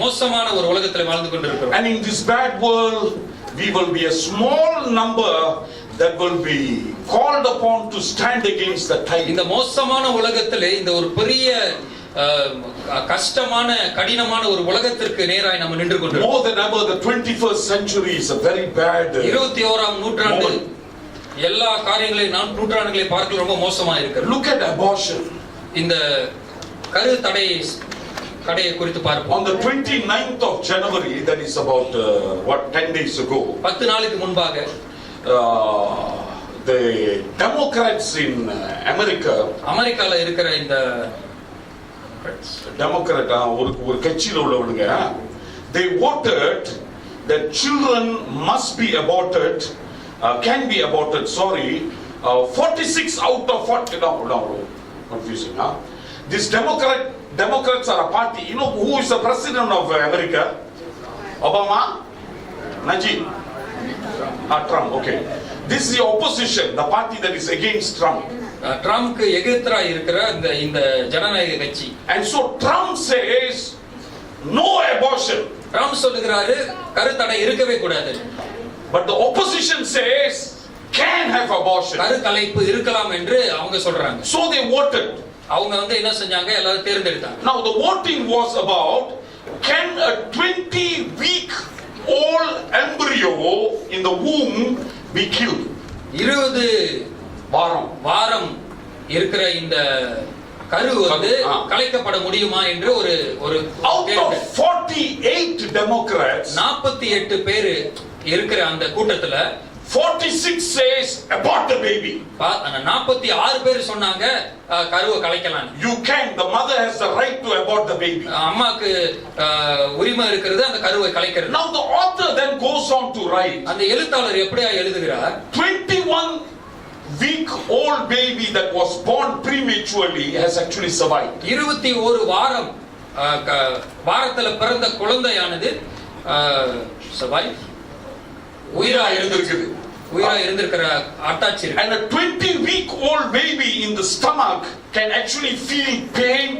மோசமான ஒரு உலகத்துல வாழ்ந்து கொண்டிருக்கிறோம். And in this bad world, we will be a small number that will be called upon to stand against the tide. இந்த மோசமான உலகத்திலே இந்த ஒரு பெரிய கஷ்டமான கடினமான ஒரு உலகத்திற்கு நேராய் நம்ம நின்று கொண்டிருக்கிறோம். More than ever, the 21st century is a very bad 21ஆம் நூற்றாண்டு எல்லா காரியங்களையும் நூற்றாண்டுகளை பார்க்க ரொம்ப மோசமா இருக்கிறது. Look at abortion. இந்த கரு தடையை குறித்து பார்ப்போம். On the 29th of January, that is about 10 days ago, 10 நாளுக்கு முன்பாக the Democrats in அமெரிக்கால இருக்கிற இந்த டெமோக்ராட் ஒரு கட்சியில உள்ளவங்க, they voted that children must be aborted, can be aborted, 46 out of 40. No, confusing, huh? These Democrats are a party. You know who is the president of America? Obama? Najib? Trump, okay. This is the opposition, the party that is against Trump. ட்ரம்ப்க்கு எதிர்த்தா இருக்கிற இந்த ஜனநாயக கட்சி. And so Trump says no abortion. Trump சொல்லுகிறாரு கருத்தடை இருக்கவே கூடாது. But the opposition says can have abortion. கருத்தலைப்பு இருக்கலாம் என்று அவங்க சொல்றாங்க. So they voted. அவங்க என்ன செஞ்சாங்க, எல்லாரும் தேர்ந்தெடுத்தாங்க. Now the voting was about can a 20-week old embryo in the womb be killed? 20 வாரம் இருக்கிற இந்த கரு கலைக்கப்பட முடியுமா என்று ஒரு out of 48 Democrats, 48 பேர் இருக்கிற அந்த கூட்டத்துல 46 says abort the baby. 46 பேர் சொன்னாங்க கருவை கலைக்கலாம். You can, the mother has the right to abort the baby. அம்மாக்கு உரிமை இருக்கிறது அந்த கருவை கலைக்கிறது. Now the author then goes on to write, அந்த எழுத்தாளர் எப்படியா எழுதுகிறார், 21-week old baby that was born prematurely has actually survived. 21 வாரத்துல பிறந்த குழந்தையானது survive உயிரா இருந்திருக்கிற அட்டாச் இருக்கு. And a 20-week old baby in the stomach can actually feel pain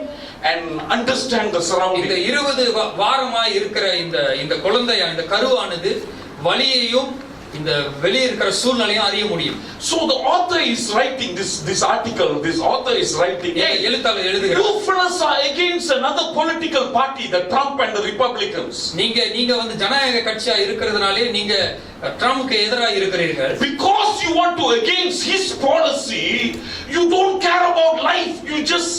and understand the surrounding. இந்த 20 வாரமாய் இருக்கிற இந்த குழந்தையா இந்த கருவானது வலியையும் இந்த வெளிய இருக்கிற சூழ்நிலையும் அறிய முடியும். So the author is writing this article, this author is writing, எழுத்தாளர் எழுதுகிறார், you fellows are against another political party, the Trump and the Republicans. நீங்க வந்து ஜனநாயக கட்சியா இருக்கிறதுனாலே நீங்க ட்ரம்ப்க்கு எதிராக இருக்கிறீர்கள். Because you want to against his policy, you don't care about life, you just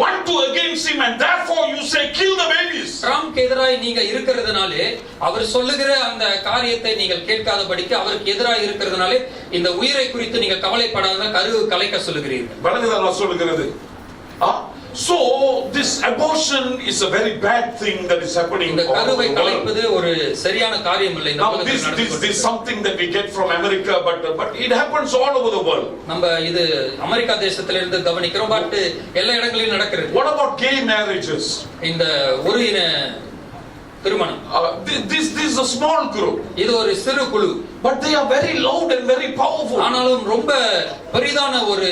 want to against him and therefore you say kill the babies. ட்ரம்ப்க்கு எதிராக நீங்க இருக்கிறதுனாலே அவர் சொல்லுகிற அந்த காரியத்தை நீங்கள் கேட்காதபடிக்கு அவருக்கு எதிராக இருக்கிறதுனாலே இந்த உயிரை குறித்து நீங்க கவலைப்படாத கரு கலைக்க சொல்லுகிறீர்கள். வலதுதான் சொல்லுகிறது. So this abortion is a very bad thing that is happening இந்த all over கருவை the world. கலைப்பது ஒரு சரியான காரியம் இல்லை இந்த Now உலகத்தில் this நடந்து is something that we get from America, but it happens all over the world. நம்ம இது அமெரிக்கா தேசத்துல இருந்து கவனிக்கிறோம், பட் எல்லா இடங்களிலும் நடக்கிறது. What about gay marriages? இந்த ஒரு இன திருமணம், This is a small group, இது ஒரு சிறு குழு, but they are very loud and very powerful. ஆனாலும் ரொம்ப பெரிதான ஒரு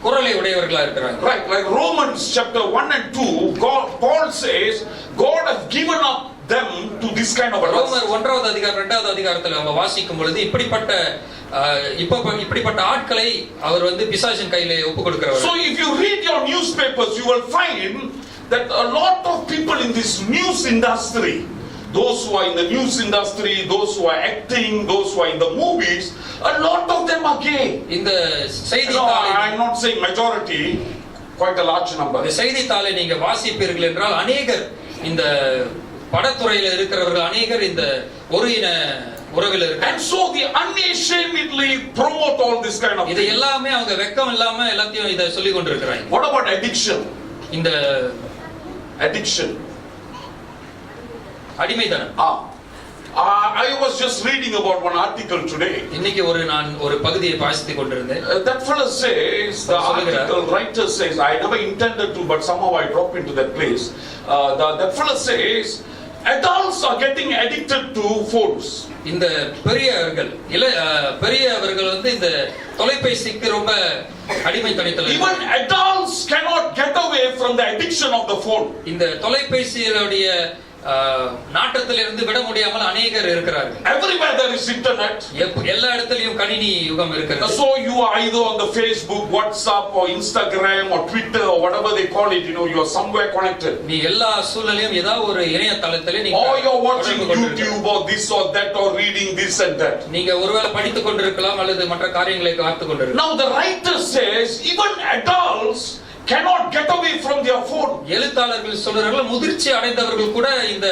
குரலை உடையவர்களா இருக்கிறாங்க. Right, like Romans chapter 1 and 2, Paul says God has given up them to this kind of a ரோமர் 1வது அதிகாரம் 2வது அதிகாரத்துல நம்ம வாசிக்கும் பொழுது இப்படிப்பட்ட ஆட்களை அவர் வந்து பிசாசின் கையிலே ஒப்பு கொடுக்கிறவர். So if you read your newspapers, you will find that a lot of people in this news industry, those who are in the news industry, those who are acting, those who are in the movies, a lot of them are gay. இந்த No, செய்தித்தாளை I'm not saying majority, quite a large number. இந்த செய்தித்தாளை நீங்க வாசிப்பீர்கள் என்றால் அநேகர் இந்த படத்துறையில இருக்கிறவர்கள் அநேகர் இந்த ஒரு இன உறவில் இருக்காங்க. And so they unashamedly promote all this kind of இது thing. எல்லாமே அவங்க வெட்கம் இல்லாம எல்லாத்தையும் இத சொல்லி கொண்டிருக்கிறாங்க. What about addiction? இந்த Addiction. அடிமைத்தனம். I was just reading about one article today. இன்னைக்கு நான் ஒரு பகுதியை வாசித்துக் கொண்டிருந்தேன். That fellow says, the article writer says, I never intended to, but somehow I dropped into that place. That fellow says, adults are getting addicted to phones. இந்த பெரியவர்கள் வந்து இந்த தொலைபேசிக்கு ரொம்ப அடிமைத்தனத்தில். Even adults cannot get away from the addiction of the phone. இந்த தொலைபேசியுடைய நாட்டத்திலிருந்து விட முடியாமல் அநேகர் இருக்கிறார்கள். Everywhere there is internet. எல்லா இடத்திலும் கணினி யுகம் இருக்கிறது. So you are either on the Facebook, WhatsApp or Instagram or Twitter or whatever they call it, you are somewhere connected. நீ எல்லா சூழலையும் ஏதாவது ஒரு இணையதளத்திலே நீ or you're watching YouTube or this or that or reading this and that. நீங்க ஒருவேளை படித்துக் கொண்டிருக்கலாம் அல்லது மற்ற காரியங்களை பார்த்துக் கொண்டிருக்கலாம். Now the writer says even adults cannot get away from their phone. எழுத்தாளர்கள் சொல்றார்கள் முதிர்ச்சி அடைந்தவர்கள் கூட இந்த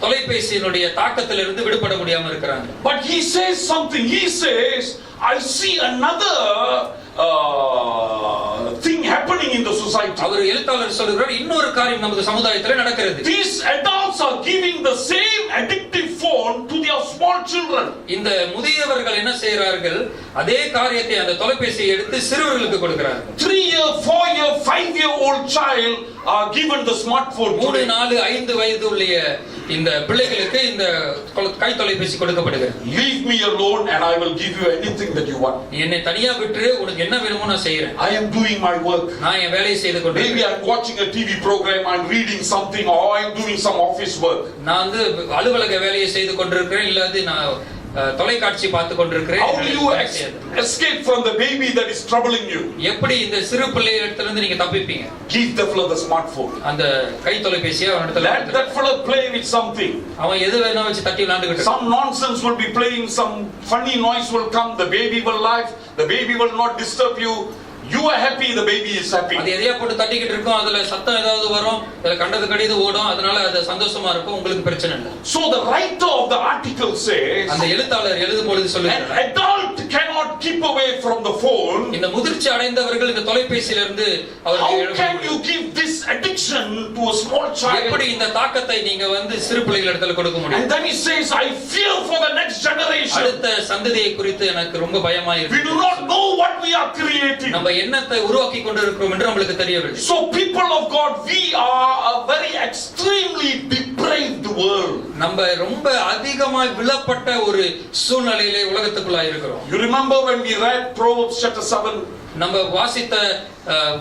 தொலைபேசியினுடைய தாக்கத்திலிருந்து விடுபட முடியாம இருக்கிறாங்க. But he says something. He says, I see another thing happening in the society. அவர் எழுத்தாளர் சொல்றார் இன்னொரு காரியம் நமது சமுதாயத்தில் நடக்கிறது. These adults are giving the same addictive phone to their small children. இந்த முதியவர்கள் என்ன செய்கிறார்கள், அதே காரியத்தை அந்த தொலைபேசியை எடுத்து சிறுவர்களுக்கு கொடுக்கிறார்கள். 3-year, 4-year, 5-year-old child are given the smartphone. 3, 4, 5 வயது உள்ள இந்த பிள்ளைகளுக்கு இந்த கை தொலைபேசி கொடுக்கப்படுகிறது. Leave me alone and I will give you anything that you want. நீ என்னை தனியா விட்டு உனக்கு என்ன வேணுமோ நான் செய்றேன். I am doing my work. நான் என் வேலையை செய்து கொண்டிருக்கிறேன். Maybe I'm watching a TV program, I'm reading something or I'm doing some office work. நான் வந்து அலுவலக வேலையை செய்து கொண்டிருக்கிறேன் இல்ல நான் தொலைக்காட்சி பார்த்து கொண்டிருக்கிறேன். How do you escape from the baby that is troubling you? எப்படி இந்த சிறு பிள்ளையிடத்துல இருந்து நீங்க தப்பிப்பீங்க? Give the fellow the smartphone. அந்த கை தொலைபேசியை அவனிடத்துல Let that fellow play with something. அவன் எது வேணா வச்சு தட்டி விளையாண்டுக்கிட்டு. Some nonsense will be playing, some funny noise will come, the baby will laugh, the baby will not disturb you. You are happy, the baby is happy. அது எதையா போட்டு தட்டிக்கிட்டு இருக்கும், அதுல சத்தம் ஏதாவது வரும், அதுல கண்டது கடிது ஓடும், அதனால அது சந்தோஷமா இருக்கும், உங்களுக்கு பிரச்சனை இல்லை. So the writer of the article says, அந்த எழுத்தாளர் எழுதும் பொழுது சொல்லுகிறார், an adult cannot keep away from the phone. இந்த முதிர்ச்சி அடைந்தவர்கள் இந்த தொலைபேசியில இருந்து How can you give this addiction to a small child? எப்படி இந்த தாக்கத்தை நீங்க வந்து சிறு பிள்ளைகள் இடத்துல கொடுக்க முடியும்? And then he says, I fear for the next generation. அடுத்த சந்ததியை குறித்து எனக்கு ரொம்ப பயமா இருக்கு. We do not know what we are creating. நம்ம என்னத்தை உருவாக்கி கொண்டிருக்கிறோம் என்று நம்மளுக்கு தெரியவில்லை. So people of God, we are a very extremely depraved world. நம்ம ரொம்ப அதிகமாக விழப்பட்ட ஒரு சூழ்நிலையிலே உலகத்துக்குள்ள இருக்கிறோம். You remember when we read Proverbs chapter 7? நம்ம வாசித்த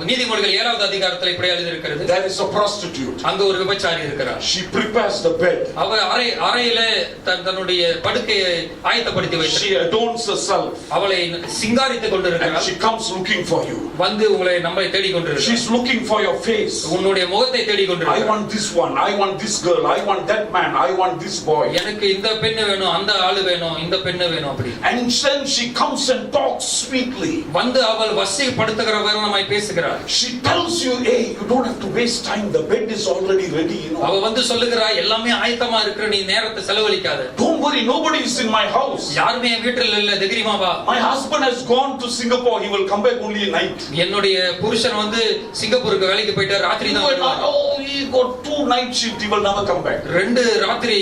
நீதிமொழிகள் 7வது அதிகாரத்தில் இப்படி எழுதியிருக்கிறது. There is a prostitute. அங்க ஒரு விபச்சாரி இருக்கிறார். She prepares the bed. அவ அறையிலே தன்னுடைய படுக்கையை ஆயத்தப்படுத்தி வைத்தார். She adorns herself. அவளை சிங்காரித்துக் கொண்டிருக்கிறாள். And she comes looking for you. வந்து உங்களை நம்மை தேடிக் கொண்டிருக்கிறாள். She's looking for your face. உன்னுடைய முகத்தை தேடிக் கொண்டிருக்கிறாள். I want this one, I want this girl, I want that man, I want this boy. எனக்கு இந்த பெண்ணு வேணும், அந்த ஆளு வேணும், இந்த பெண்ணு வேணும் அப்படி. And then she comes and talks sweetly. வந்து அவள் வசீகப்படுத்துகிறவர் நம்மை பேசுகிறார். She tells you, hey, you don't have to waste time, the bed is already ready, you know. அவ வந்து சொல்லுகிறா, எல்லாமே ஆயத்தமா இருக்கு, நீ நேரத்தை செலவழிக்காத. Don't worry, nobody is in my house. யாருமே என் வீட்டில் இல்ல, தைரியமா வா. My husband has gone to Singapore, he will come back only at night. என்னுடைய புருஷன் வந்து சிங்கப்பூருக்கு வேலைக்கு போயிட்டார், ராத்திரி தான் வருவார். Oh, he got 2 night shift, he will never come back. 2 ராத்திரி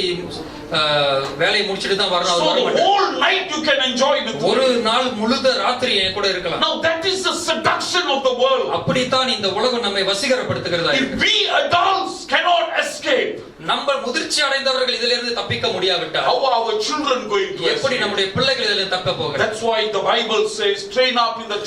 வேலையை முடிச்சிட்டு தான் வரணும். So the whole night you can enjoy with me. ஒரு நாள் முழுத ராத்திரி என் கூட இருக்கலாம். Now that is the seduction of the world. அப்படித்தான் இந்த உலகம் நம்மை வசீகரப்படுத்துகிறதா. If we adults cannot escape, நம்ம முதிர்ச்சி அடைந்தவர்கள் இதிலிருந்து தப்பிக்க முடியாவிட்டால் how are our children going to எப்படி escape? நம்முடைய பிள்ளைகள் இதிலிருந்து தப்ப போகிறார்கள்? That's why the Bible says, train up the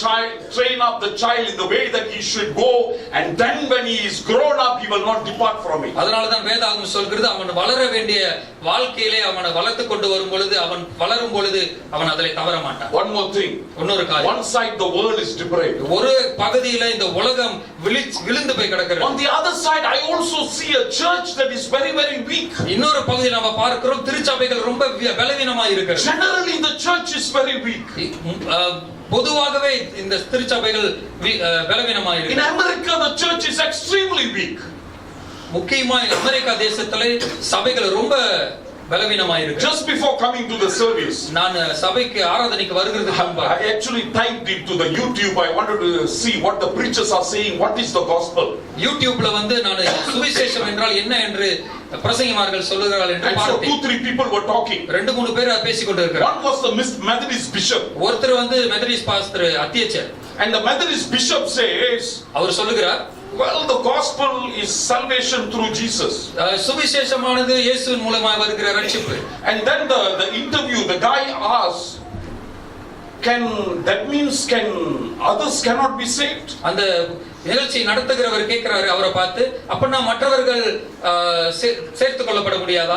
child in the way that he should go, and then when he is grown up, he will not depart from it. அதனால தான் வேதாகமம் சொல்கிறது, அவன் வளர வேண்டிய வாழ்க்கையிலே அவனை வளர்த்து கொண்டு வரும் பொழுது, அவன் வளரும் பொழுது அவன் அதிலே தவற மாட்டான். One more thing. இன்னொரு காரியம், One side the world is depraved. ஒரு பகுதியில இந்த உலகம் விழுந்து போய் கிடக்கிறது. On the other side, I also see a church that is very, very weak. இன்னொரு பகுதியில் நம்ம பார்க்கிறோம், திருச்சபைகள் ரொம்ப பலவீனமா இருக்கிறது. Generally, the church is very weak. பொதுவாகவே இந்த திருச்சபைகள் பலவீனமா In இருக்கு. America, the church is extremely weak. முக்கியமா அமெரிக்கா தேசத்திலே சபைகள் ரொம்ப பலவீனமா இருக்கு. Just before coming to the service, நான் சபைக்கு ஆராதனைக்கு வருகிறதுக்கு முன்பாக I actually typed into the YouTube. I wanted to see what the preachers are saying. What is the gospel? யூடியூப்ல வந்து நான் சுவிசேஷம் என்றால் என்ன என்று பிரசங்கிமார்கள் சொல்லுகிறார்கள் என்று And so பார்த்தேன். 2-3 people were talking. 2-3 பேர் பேசிக் கொண்டு இருக்கிறார். One was the Methodist bishop. ஒருத்தர் வந்து மெத்தடிஸ்ட் பாஸ்டர் அத்தியட்சர். And the Methodist bishop says, அவர் சொல்லுகிறார், well, the gospel is salvation through Jesus. சுவிசேஷமானது இயேசுவின் மூலமா வருகிற ரட்சிப்பு. And then the interview, the guy asked, that means can others cannot be saved? அந்த நிகழ்ச்சி நடத்துகிறவர் கேட்கிறாரு அவரை பார்த்து, அப்பனா மற்றவர்கள் சேர்த்துக் கொள்ளப்பட முடியாதா?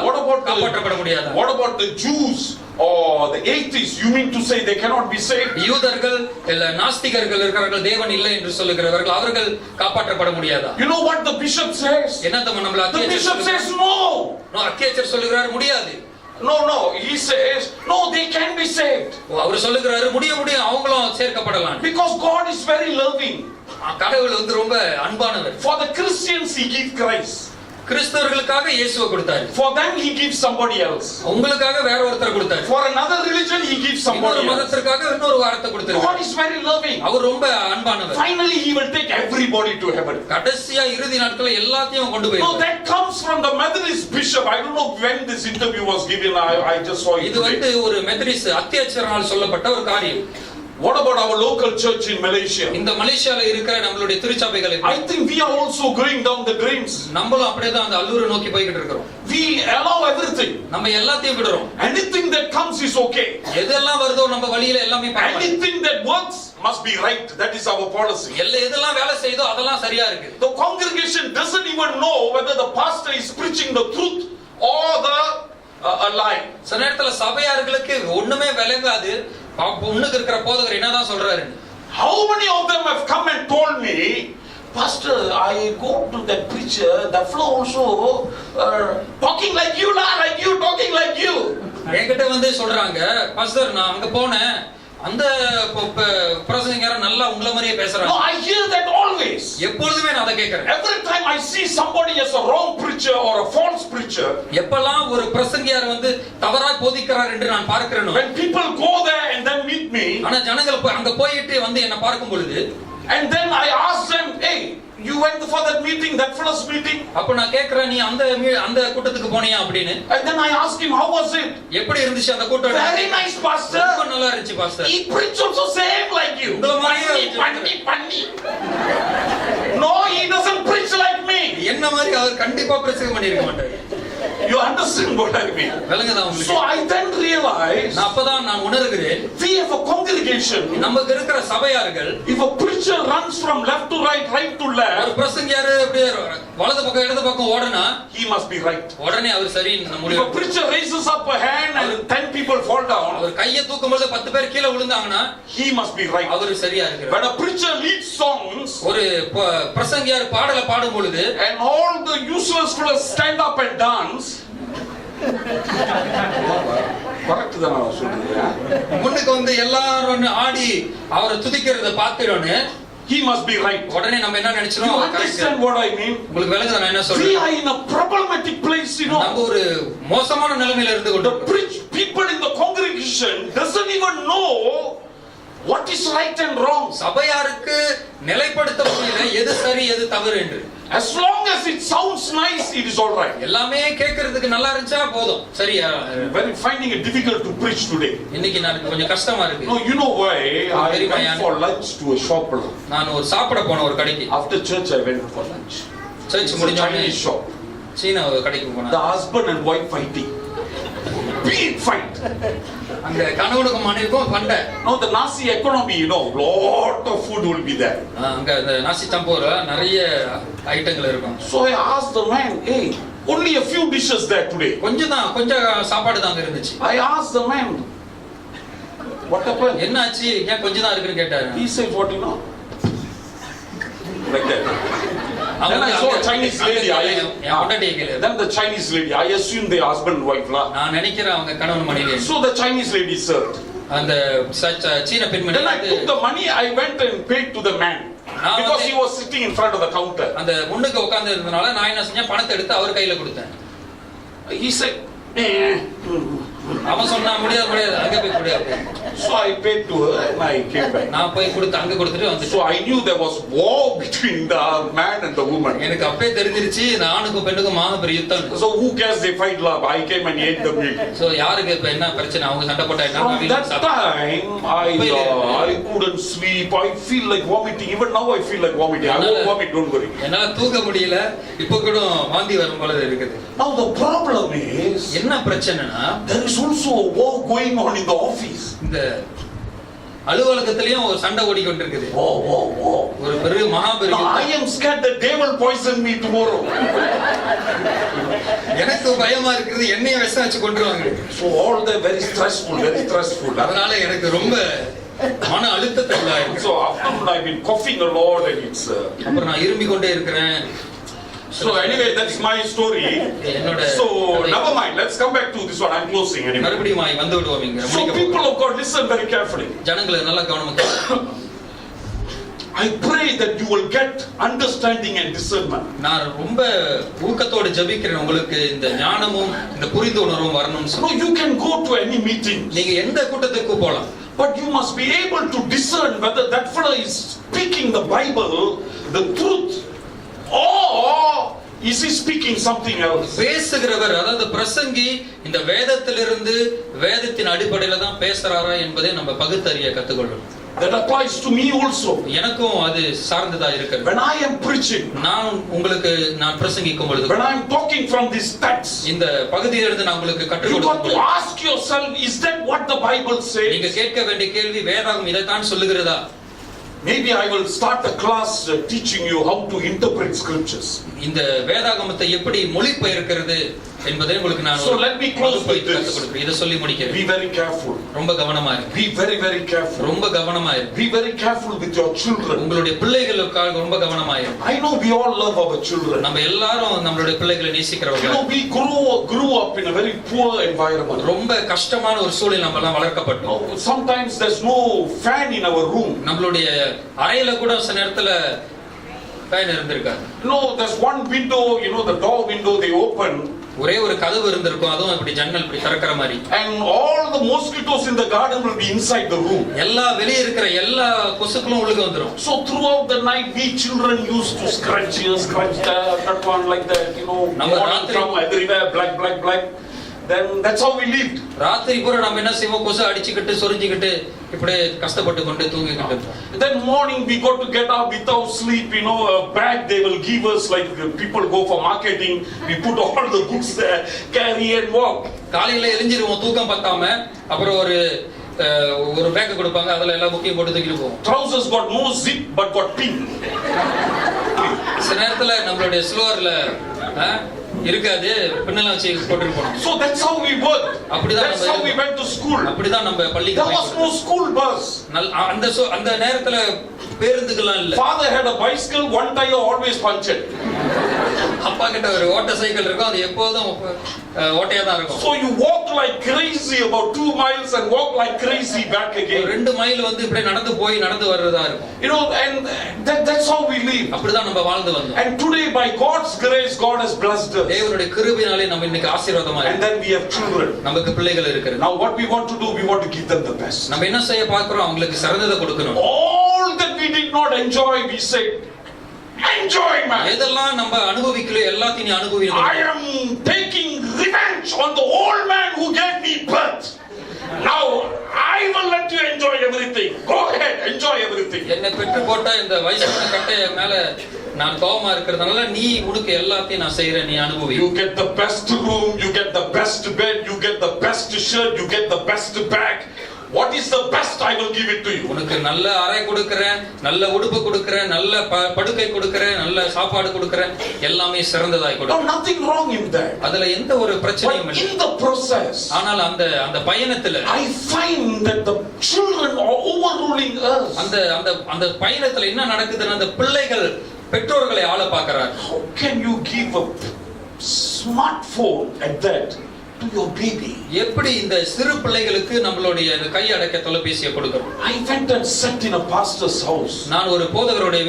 காப்பாற்றப்பட முடியாதா? What about the Jews or the atheists? You mean to say they cannot be saved? யூதர்கள் இல்ல நாஸ்திகர்கள் இருக்கிறார்கள், தேவன் இல்லை என்று சொல்லுகிறவர்கள், அவர்கள் காப்பாற்றப்பட முடியாதா? You know what the bishop says? என்னதம் நம்மள The bishop says no. அத்தியட்சர் சொல்லுகிறார் முடியாது. No, he says no, they can be saved. அவர் சொல்லுகிறாரு முடியும் அவங்களும் சேர்க்கப்படலாம். Because God is very loving. கடவுள் வந்து ரொம்ப அன்பானவர். For the Christians he gives Christ. கிறிஸ்தவர்களுக்காக இயேசுவை கொடுத்தார். For them he gives somebody else. உங்களுக்காக வேற ஒருத்தர் கொடுத்தார். For another religion he gives somebody else. மதத்திற்காக இன்னொரு வார்த்தை கொடுத்தார். God is very loving. அவர் ரொம்ப அன்பானவர். Finally he will take everybody to heaven. கடைசியா இறுதி நாட்கள் எல்லாத்தையும் கொண்டு போய். No, that comes from the Methodist bishop. I don't know when this interview was given. I just saw it. இது வந்து ஒரு மெத்தடிஸ்ட் அத்தியட்சரால் சொல்லப்பட்ட ஒரு காரியம். What about our local church in Malaysia? இந்த மலேசியால இருக்கிற நம்மளுடைய திருச்சபைகள், I think we are also going down the drains. நம்மளும் அப்படியே தான் அந்த அல்லூரை நோக்கி போய்கிட்டு இருக்கிறோம். We allow everything. நம்ம எல்லாத்தையும் விடுறோம். Anything that comes is okay. எதெல்லாம் வருதோ நம்ம வழியில எல்லாமே பரவாயில்லை. Anything that works must be right. That is our policy. எதெல்லாம் வேலை செய்தோ அதெல்லாம் சரியா இருக்கு. The congregation doesn't even know whether the pastor is preaching the truth or a lie. சில நேரத்துல சபையார்களுக்கு ஒண்ணுமே விளங்காது, ஒண்ணுக்கு இருக்கிற போதகர் என்னதான் சொல்றாரு. How many of them have come and told me, Pastor, I go to that preacher, the flow also talking like you, talking like you. என்கிட்ட வந்து சொல்றாங்க, பாஸ்டர் நான் அங்க போனேன், அந்த பிரசங்கியார் நல்லா உங்கள மாதிரியே பேசுறாங்க. No, I hear that always. எப்பொழுதுமே நான் அதை கேட்கிறேன். Every time I see somebody as a wrong preacher or a false preacher, எப்பலாம் ஒரு பிரசங்கியார் வந்து தவறா போதிக்கிறார் என்று நான் பார்க்கிறேனோ, when people go there and then meet me, ஆனா ஜனங்கள் அங்க போயிட்டு வந்து என்ன பார்க்கும் பொழுது, and then I ask them, hey, you went for that meeting, that first meeting? அப்ப நான் கேக்குறேன், நீ அந்த கூட்டத்துக்கு போனியா அப்படின்னு. And then I ask him, how was it? எப்படி இருந்துச்சு அந்த கூட்டம்? Very nice, pastor. ரொம்ப நல்லா இருந்துச்சு pastor. He preached also same like you. Panni. No, he doesn't preach like me. என்ன மாதிரி அவர் கண்டிப்பா பிரசங்கம் பண்ணிருக்க மாட்டார். You understand what I mean? விளங்குதா உங்களுக்கு? So I then realize, அப்பதான் நான் உணர்கிறேன், we have a congregation. நமக்கு இருக்கிற சபையார்கள், if a preacher runs from left to right, right to left, ஒரு பிரசங்கியார் அப்படியே வலது பக்கம் இடது பக்கம் ஓடுனா, he must be right. உடனே அவர் சரி முடியும். If a preacher raises up a hand and 10 people fall down, அவர் கையை தூக்கும்போது 10 பேர் கீழே விழுந்தாங்கன்னா, he must be right. அவர் சரியா இருக்கிறார். When a preacher leads songs, ஒரு பிரசங்கியார் பாடலை பாடும் பொழுது, and all the useless fellows stand up and dance, correct தான சொல்றீங்க? முன்னுக்கு வந்து எல்லாரும் ஆடி அவரை துதிக்கிறத பார்த்துறோன்னு, he must be right. உடனே நம்ம என்ன You நினைச்சிரோம்? understand what I mean? உங்களுக்கு விளங்குதா நான் என்ன We சொல்றேன்? are in a problematic place, you know. நம்ம ஒரு மோசமான நிலைமையில இருந்து The கொண்டிருக்கிறோம். people in the congregation doesn't even know what is right and wrong. சபையாருக்கு நிலைப்படுத்த முடியல எது சரி எது தவறு என்று. As long as it sounds nice, it is all right. எல்லாமே கேட்கறதுக்கு நல்லா இருந்துச்சா போதும். சரியா? Very finding it difficult to preach today. இன்னைக்கு எனக்கு கொஞ்சம் கஷ்டமா இருக்கு. No, you know why? I went for lunch to a shop. நான் ஒரு சாப்பிட போன ஒரு கடைக்கு. After church, I went for lunch. Church It's a முடிஞ்ச உடனே Chinese shop. சீனா கடைக்கு போனா. The husband and wife fighting. Big fight. அந்த கணவனுக்கும் மனைவிக்கும் சண்டை. Now the Nazi economy, you know, lot of food will be there. அங்க அந்த நாசி சம்போர்ல நிறைய ஐட்டங்கள் இருக்கும். So I asked the man, hey, only a few dishes there today. கொஞ்சம் சாப்பாடு தான் இருந்துச்சு. I asked the man, what happened? என்னாச்சு? ஏன் கொஞ்சம் தான் இருக்குன்னு கேட்டாரு. He said, what you know? Like that. Then I saw a Chinese lady. Then the Chinese lady. I assume they husband and wife lah. நான் நினைக்கிறேன் அவங்க கணவன் மனைவி. So the Chinese lady served. அந்த சீன பெண்மணி. Then I took the money. I went and paid to the man because he was sitting in front of the counter. அந்த முன்னுக்கு உட்கார்ந்து இருந்தனால நான் என்ன செஞ்சேன், பணத்தை எடுத்து அவர் கையில கொடுத்தேன். He said, அவன் சொன்னா முடியாது அங்க போய் முடியாது. So I paid to her and I came back. நான் போய் அங்க கொடுத்துட்டு வந்துட்டேன். So I knew there was war between the man and the woman. எனக்கு அப்பவே தெரிஞ்சிருச்சு இந்த ஆணுக்கும் பெண்ணுக்கும் மாபெரும் யுத்தம். So who cares they fight love? I came and ate the meal. So யாருக்கு இப்ப என்ன பிரச்சனை? அவங்க சண்டை போட்டா என்ன? From that time I couldn't sleep. I feel like vomiting. Even now I feel like vomiting. I won't vomit, don't worry. என்னால தூங்க முடியல. இப்ப கூட வாந்தி வரும் போல இருக்குது. Now the problem is என்ன பிரச்சனைனா there is also a war going on in the office. இந்த அலுவலகத்திலயும் ஒரு சண்டை ஓடிக்கொண்டிருக்குது. ஒரு பெரிய மாபெரும் I am scared that they will poison me tomorrow. எனக்கு பயமா இருக்குது என்னைய விஷம் வச்சு கொன்றுவாங்க. So all the very stressful. அதனால எனக்கு ரொம்ப மன அழுத்தத்துல இருக்கு. So after I've been coughing a lot and it's அப்புறம் நான் இருமிக் கொண்டே இருக்கிறேன். So anyway, that's my story. So never mind. Let's come back to this one. I'm closing anyway. மறுபடியும் வந்து விடுவோம் இங்க. So people of God, listen very carefully. ஜனங்களை நல்லா கவனமா கேளுங்க. I pray that you will get understanding and discernment. நான் ரொம்ப ஊக்கத்தோட ஜெபிக்கிறேன் உங்களுக்கு இந்த ஞானமும் இந்த புரிந்து உணர்வும் வரணும்னு சொல்லி. No, you can go to any meeting. நீங்க எந்த கூட்டத்துக்கு போலாம். But you must be able to discern whether that fellow is speaking the Bible, the truth, or is he speaking something else? பேசுகிறவர் அதாவது பிரசங்கி இந்த வேதத்திலிருந்து வேதத்தின் அடிப்படையில தான் பேசுறாரா என்பதை நம்ம பகுத்தறிய கத்துக்கொள்ளணும். That applies to me also. எனக்கும் அது சார்ந்ததா இருக்கிறது. When I am preaching, நான் பிரசங்கிக்கும் பொழுது, when I am talking from this text, இந்த பகுதியிலிருந்து நான் உங்களுக்கு கற்றுக் you got கொடுக்கிறேன். to ask yourself, is that what the Bible says? நீங்க கேட்க வேண்டிய கேள்வி வேதாகம் இதைத்தான் சொல்லுகிறதா? Maybe I will start a class teaching you how to interpret scriptures. இந்த வேதாகமத்தை எப்படி மொழிபெயர்க்கிறது என்பதை உங்களுக்கு நான் So let me close with this. இத சொல்லி முடிக்கிறேன். Be very careful. ரொம்ப கவனமா இருங்க. Be very careful. ரொம்ப கவனமா இருங்க. Be very careful with your children. உங்களுடைய பிள்ளைகளுக்காக ரொம்ப கவனமா இருங்க. I know we all love our children. நம்ம எல்லாரும் நம்மளுடைய பிள்ளைகளை நேசிக்கிறவங்க. You know, we grew up in a very poor environment. ரொம்ப கஷ்டமான ஒரு சூழலில் நம்ம எல்லாம் வளர்க்கப்பட்டோம். Sometimes there's no fan in our room. நம்மளுடைய அறையில கூட சில நேரத்துல ஃபேன் இருந்திருக்காது. No, there's one window, you know, the door window they open. ஒரே ஒரு கதவு இருந்திருக்கும், அதுவும் இப்படி ஜன்னல் இப்படி திறக்கிற மாதிரி. And all the mosquitoes in the garden will be inside the room. எல்லா வெளிய இருக்கிற எல்லா கொசுக்களும் உள்ளுக்கு வந்துரும். So throughout the night we children used to scratch here, scratch there, that one like that, you know, morning come everywhere black. Then that's how we lived. ராத்திரி பூரா நம்ம என்ன செய்வோம், கொசு அடிச்சிக்கிட்டு சொரிஞ்சிக்கிட்டு இப்படி கஷ்டப்பட்டு கொண்டு தூங்கிக்கிட்டு. Then morning we got to get up without sleep, you know, a bag they will give us like people go for marketing. We put all the books there, carry and walk. காலையில எழிஞ்சிருவோம் தூக்கம் பத்தாம, அப்புறம் ஒரு பேக் கொடுப்பாங்க, அதுல எல்லா புக்கையும் போட்டு தூக்கிட்டு போவோம். Trousers got no zip but got pin. சில நேரத்துல நம்மளுடைய ஸ்லோர்ல இருக்காது, பின்னலாம் வச்சு போட்டுட்டு போனோம். So that's how we worked. That's how we went to school. அப்படிதான் நம்ம பள்ளிக்கு There was no school bus. அந்த நேரத்துல பேருந்துகள்லாம் இல்ல. Father had a bicycle, one tire always punctured. அப்பா கிட்ட ஒரு ஓட்ட சைக்கிள் இருக்கும், அது எப்போதும் ஓட்டையா தான் இருக்கும். So you walk like crazy about 2 miles and walk like crazy back again. 2 mile வந்து இப்படி நடந்து போய் நடந்து வர்றதா இருக்கும். You know, and that's how we live. அப்படிதான் நம்ம வாழ்ந்து வந்தோம். And today by God's grace God has blessed us. தேவனுடைய கிருபையினாலே நம்ம இன்னைக்கு ஆசீர்வாதமா And then we have children. நமக்கு பிள்ளைகள் இருக்கிறது. Now what we want to do, we want to give them the best. நம்ம என்ன செய்ய பார்க்கிறோம்? அவங்களுக்கு சிறந்ததை கொடுக்கணும். All that we did not enjoy, we say enjoy, man. எதெல்லாம் நம்ம அனுபவிக்கல எல்லாத்தையும் நீ அனுபவிக்கணும். I am taking revenge on the old man who gave me birth. Now I will let you enjoy everything. Go ahead, enjoy everything. என்னை பெற்று போட்ட இந்த வயசான கட்டைய மேல நான் கோபமா இருக்கிறதுனால நீ உனக்கு எல்லாத்தையும் நான் செய்யறேன், நீ அனுபவி. You get the best room, you get the best bed, you get the best shirt, you get the best bag. What is the best? I will give it to you. உனக்கு நல்ல அறை கொடுக்கிறேன், நல்ல உடுப்பு கொடுக்கிறேன், நல்ல படுக்கை கொடுக்கிறேன், நல்ல சாப்பாடு கொடுக்கிறேன், எல்லாமே சிறந்ததாய் No, கொடுக்கிறேன். nothing wrong in that. அதுல எந்த ஒரு பிரச்சனையும் But இல்லை. in the process, ஆனால் அந்த பயணத்துல I find that the children are overruling us. அந்த பயணத்துல என்ன நடக்குதுன்னா அந்த பிள்ளைகள் பெற்றோர்களை ஆள பார்க்கறாங்க. How can you give a smartphone at that to your baby? எப்படி இந்த சிறு பிள்ளைகளுக்கு நம்மளுடைய இந்த கை அடக்க தொலைபேசியை கொடுக்கிறோம்? I went and sat in a pastor's house. நான் ஒரு போதகருடைய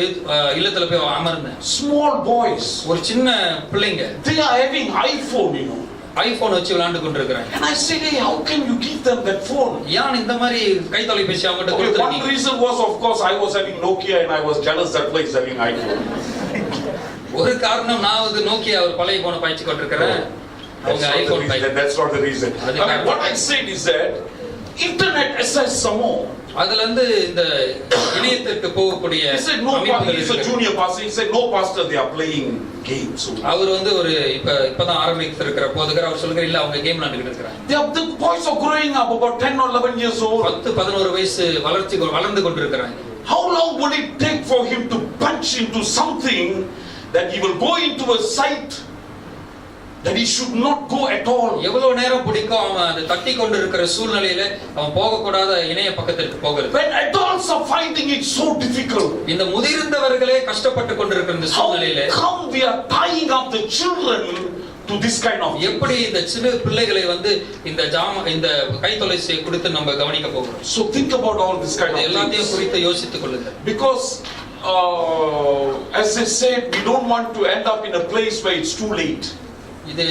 இல்லத்துல போய் அமர்ந்தேன். Small boys, ஒரு சின்ன பிள்ளைங்க they are having iPhone, you know. IPhone வச்சு விளையாண்டு கொண்டிருக்கிறாங்க. And I said, hey, how can you give them that phone? ஏன் இந்த மாதிரி கை தொலைபேசி அவங்ககிட்ட Okay, one கொடுத்துறீங்க? reason was, of course, I was having Nokia and I was jealous that place having iPhone. ஒரு காரணம் நான் வந்து நோக்கியா ஒரு பழைய போனை பாய்ச்சி கொண்டிருக்கிறேன். அவங்க ஐபோன் பாய்ச்சி. That's not the reason. I mean, what I said is that internet access some more. அதுல இருந்து இந்த இணையத்திற்கு போகக்கூடிய He said no, he's a junior pastor. He said no, pastor, they are playing games. அவர் வந்து ஒரு இப்பதான் ஆரம்பித்திருக்கிற போதகர். அவர் சொல்லுங்க இல்ல அவங்க கேம் விளையாண்டுட்டு இருக்காங்க. The boys are growing up about 10 or 11 years old. 10-11 வயசு வளர்ந்து கொண்டிருக்கிறாங்க. How long will it take for him to punch into something that he will go into a site that he should not go at all? எவ்வளவு நேரம் பிடிக்கும் அவன் அதை தட்டி கொண்டு இருக்கிற சூழ்நிலையில அவன் போக கூடாத இணைய பக்கத்திற்கு போகிறது? When adults are finding it so difficult, இந்த முதிர்ந்தவர்களே கஷ்டப்பட்டு கொண்டிருக்கிற இந்த சூழ்நிலையில how come we are tying up the children to this kind of? எப்படி இந்த சின்ன பிள்ளைகளை வந்து இந்த கைத்தொலைபேசியை கொடுத்து நம்ம கவனிக்க போகிறோம்? So think about all this kind of எல்லாத்தையும் things. குறித்து யோசித்துக் கொள்ளுங்க. Because as I said, we don't want to end up in a place where it's too late. இது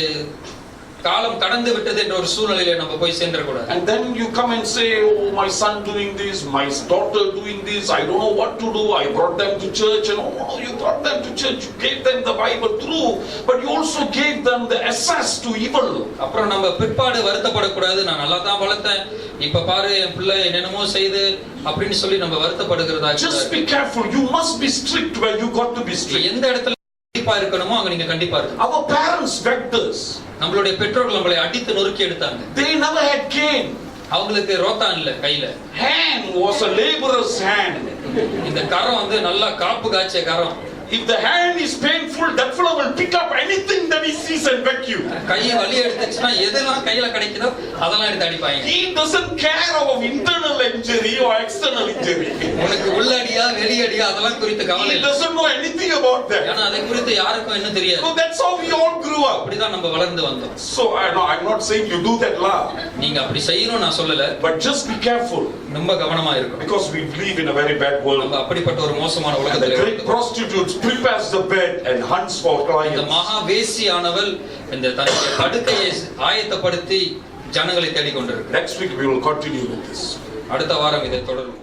காலம் கடந்து விட்டது என்ற ஒரு சூழ்நிலையில நம்ம போய் சென்ற கூடாது. And then you come and say, oh, my son doing this, my daughter doing this, I don't know what to do, I brought them to church. And oh, you brought them to church, you gave them the Bible through, but you also gave them the access to evil. அப்புறம் நம்ம பிற்பாடு வருத்தப்படக்கூடாது. நான் நல்லா தான் வளர்த்தேன், இப்ப பாரு என் பிள்ளை என்னென்னமோ செய்து அப்படின்னு சொல்லி நம்ம வருத்தப்படுகிறதா? Just be careful. You must be strict where you got to be strict. எந்த இடத்துல கண்டிப்பா இருக்கணுமோ அங்க நீங்க கண்டிப்பா இருக்கணும். Our parents begged us. நம்மளுடைய பெற்றோர்கள் நம்மளை அடித்து நொறுக்கி எடுத்தாங்க. They never had cane. அவங்களுக்கு ரோத்தான் இல்ல கையில. Hand was a laborer's hand. இந்த கரம் வந்து நல்லா காப்பு காய்ச்ச கரம். If the hand is painful, that fellow will pick up anything that he sees and whack you. கை வலி எடுத்துச்சுனா எதெல்லாம் கையில கிடைக்குதோ அதெல்லாம் எடுத்து அடிப்பாங்க. He doesn't care about internal injury or external injury. உனக்கு உள்ளடியா வெளியடியா அதெல்லாம் குறித்து கவலை He இல்ல. doesn't know anything about that. ஏன்னா அதை குறித்து யாருக்கும் என்ன தெரியாது. So that's how we all grew up. அப்படிதான் நம்ம வளர்ந்து வந்தோம். So I'm not saying you do that lah. நீங்க அப்படி செய்யணும் நான் சொல்லல. But just be careful. ரொம்ப கவனமா இருக்கணும். Because we live in a very bad world. நம்ம அப்படிப்பட்ட ஒரு மோசமான The உலகத்துல great prostitutes prepares the bed and hunts for இந்த clients. மகா வேசியானவள் இந்த தன்னுடைய படுக்கையை ஆயத்தப்படுத்தி ஜனங்களை தேடிக்கொண்டிருக்கிறார். Next week we will continue with this. அடுத்த வாரம் இதை தொடரும்.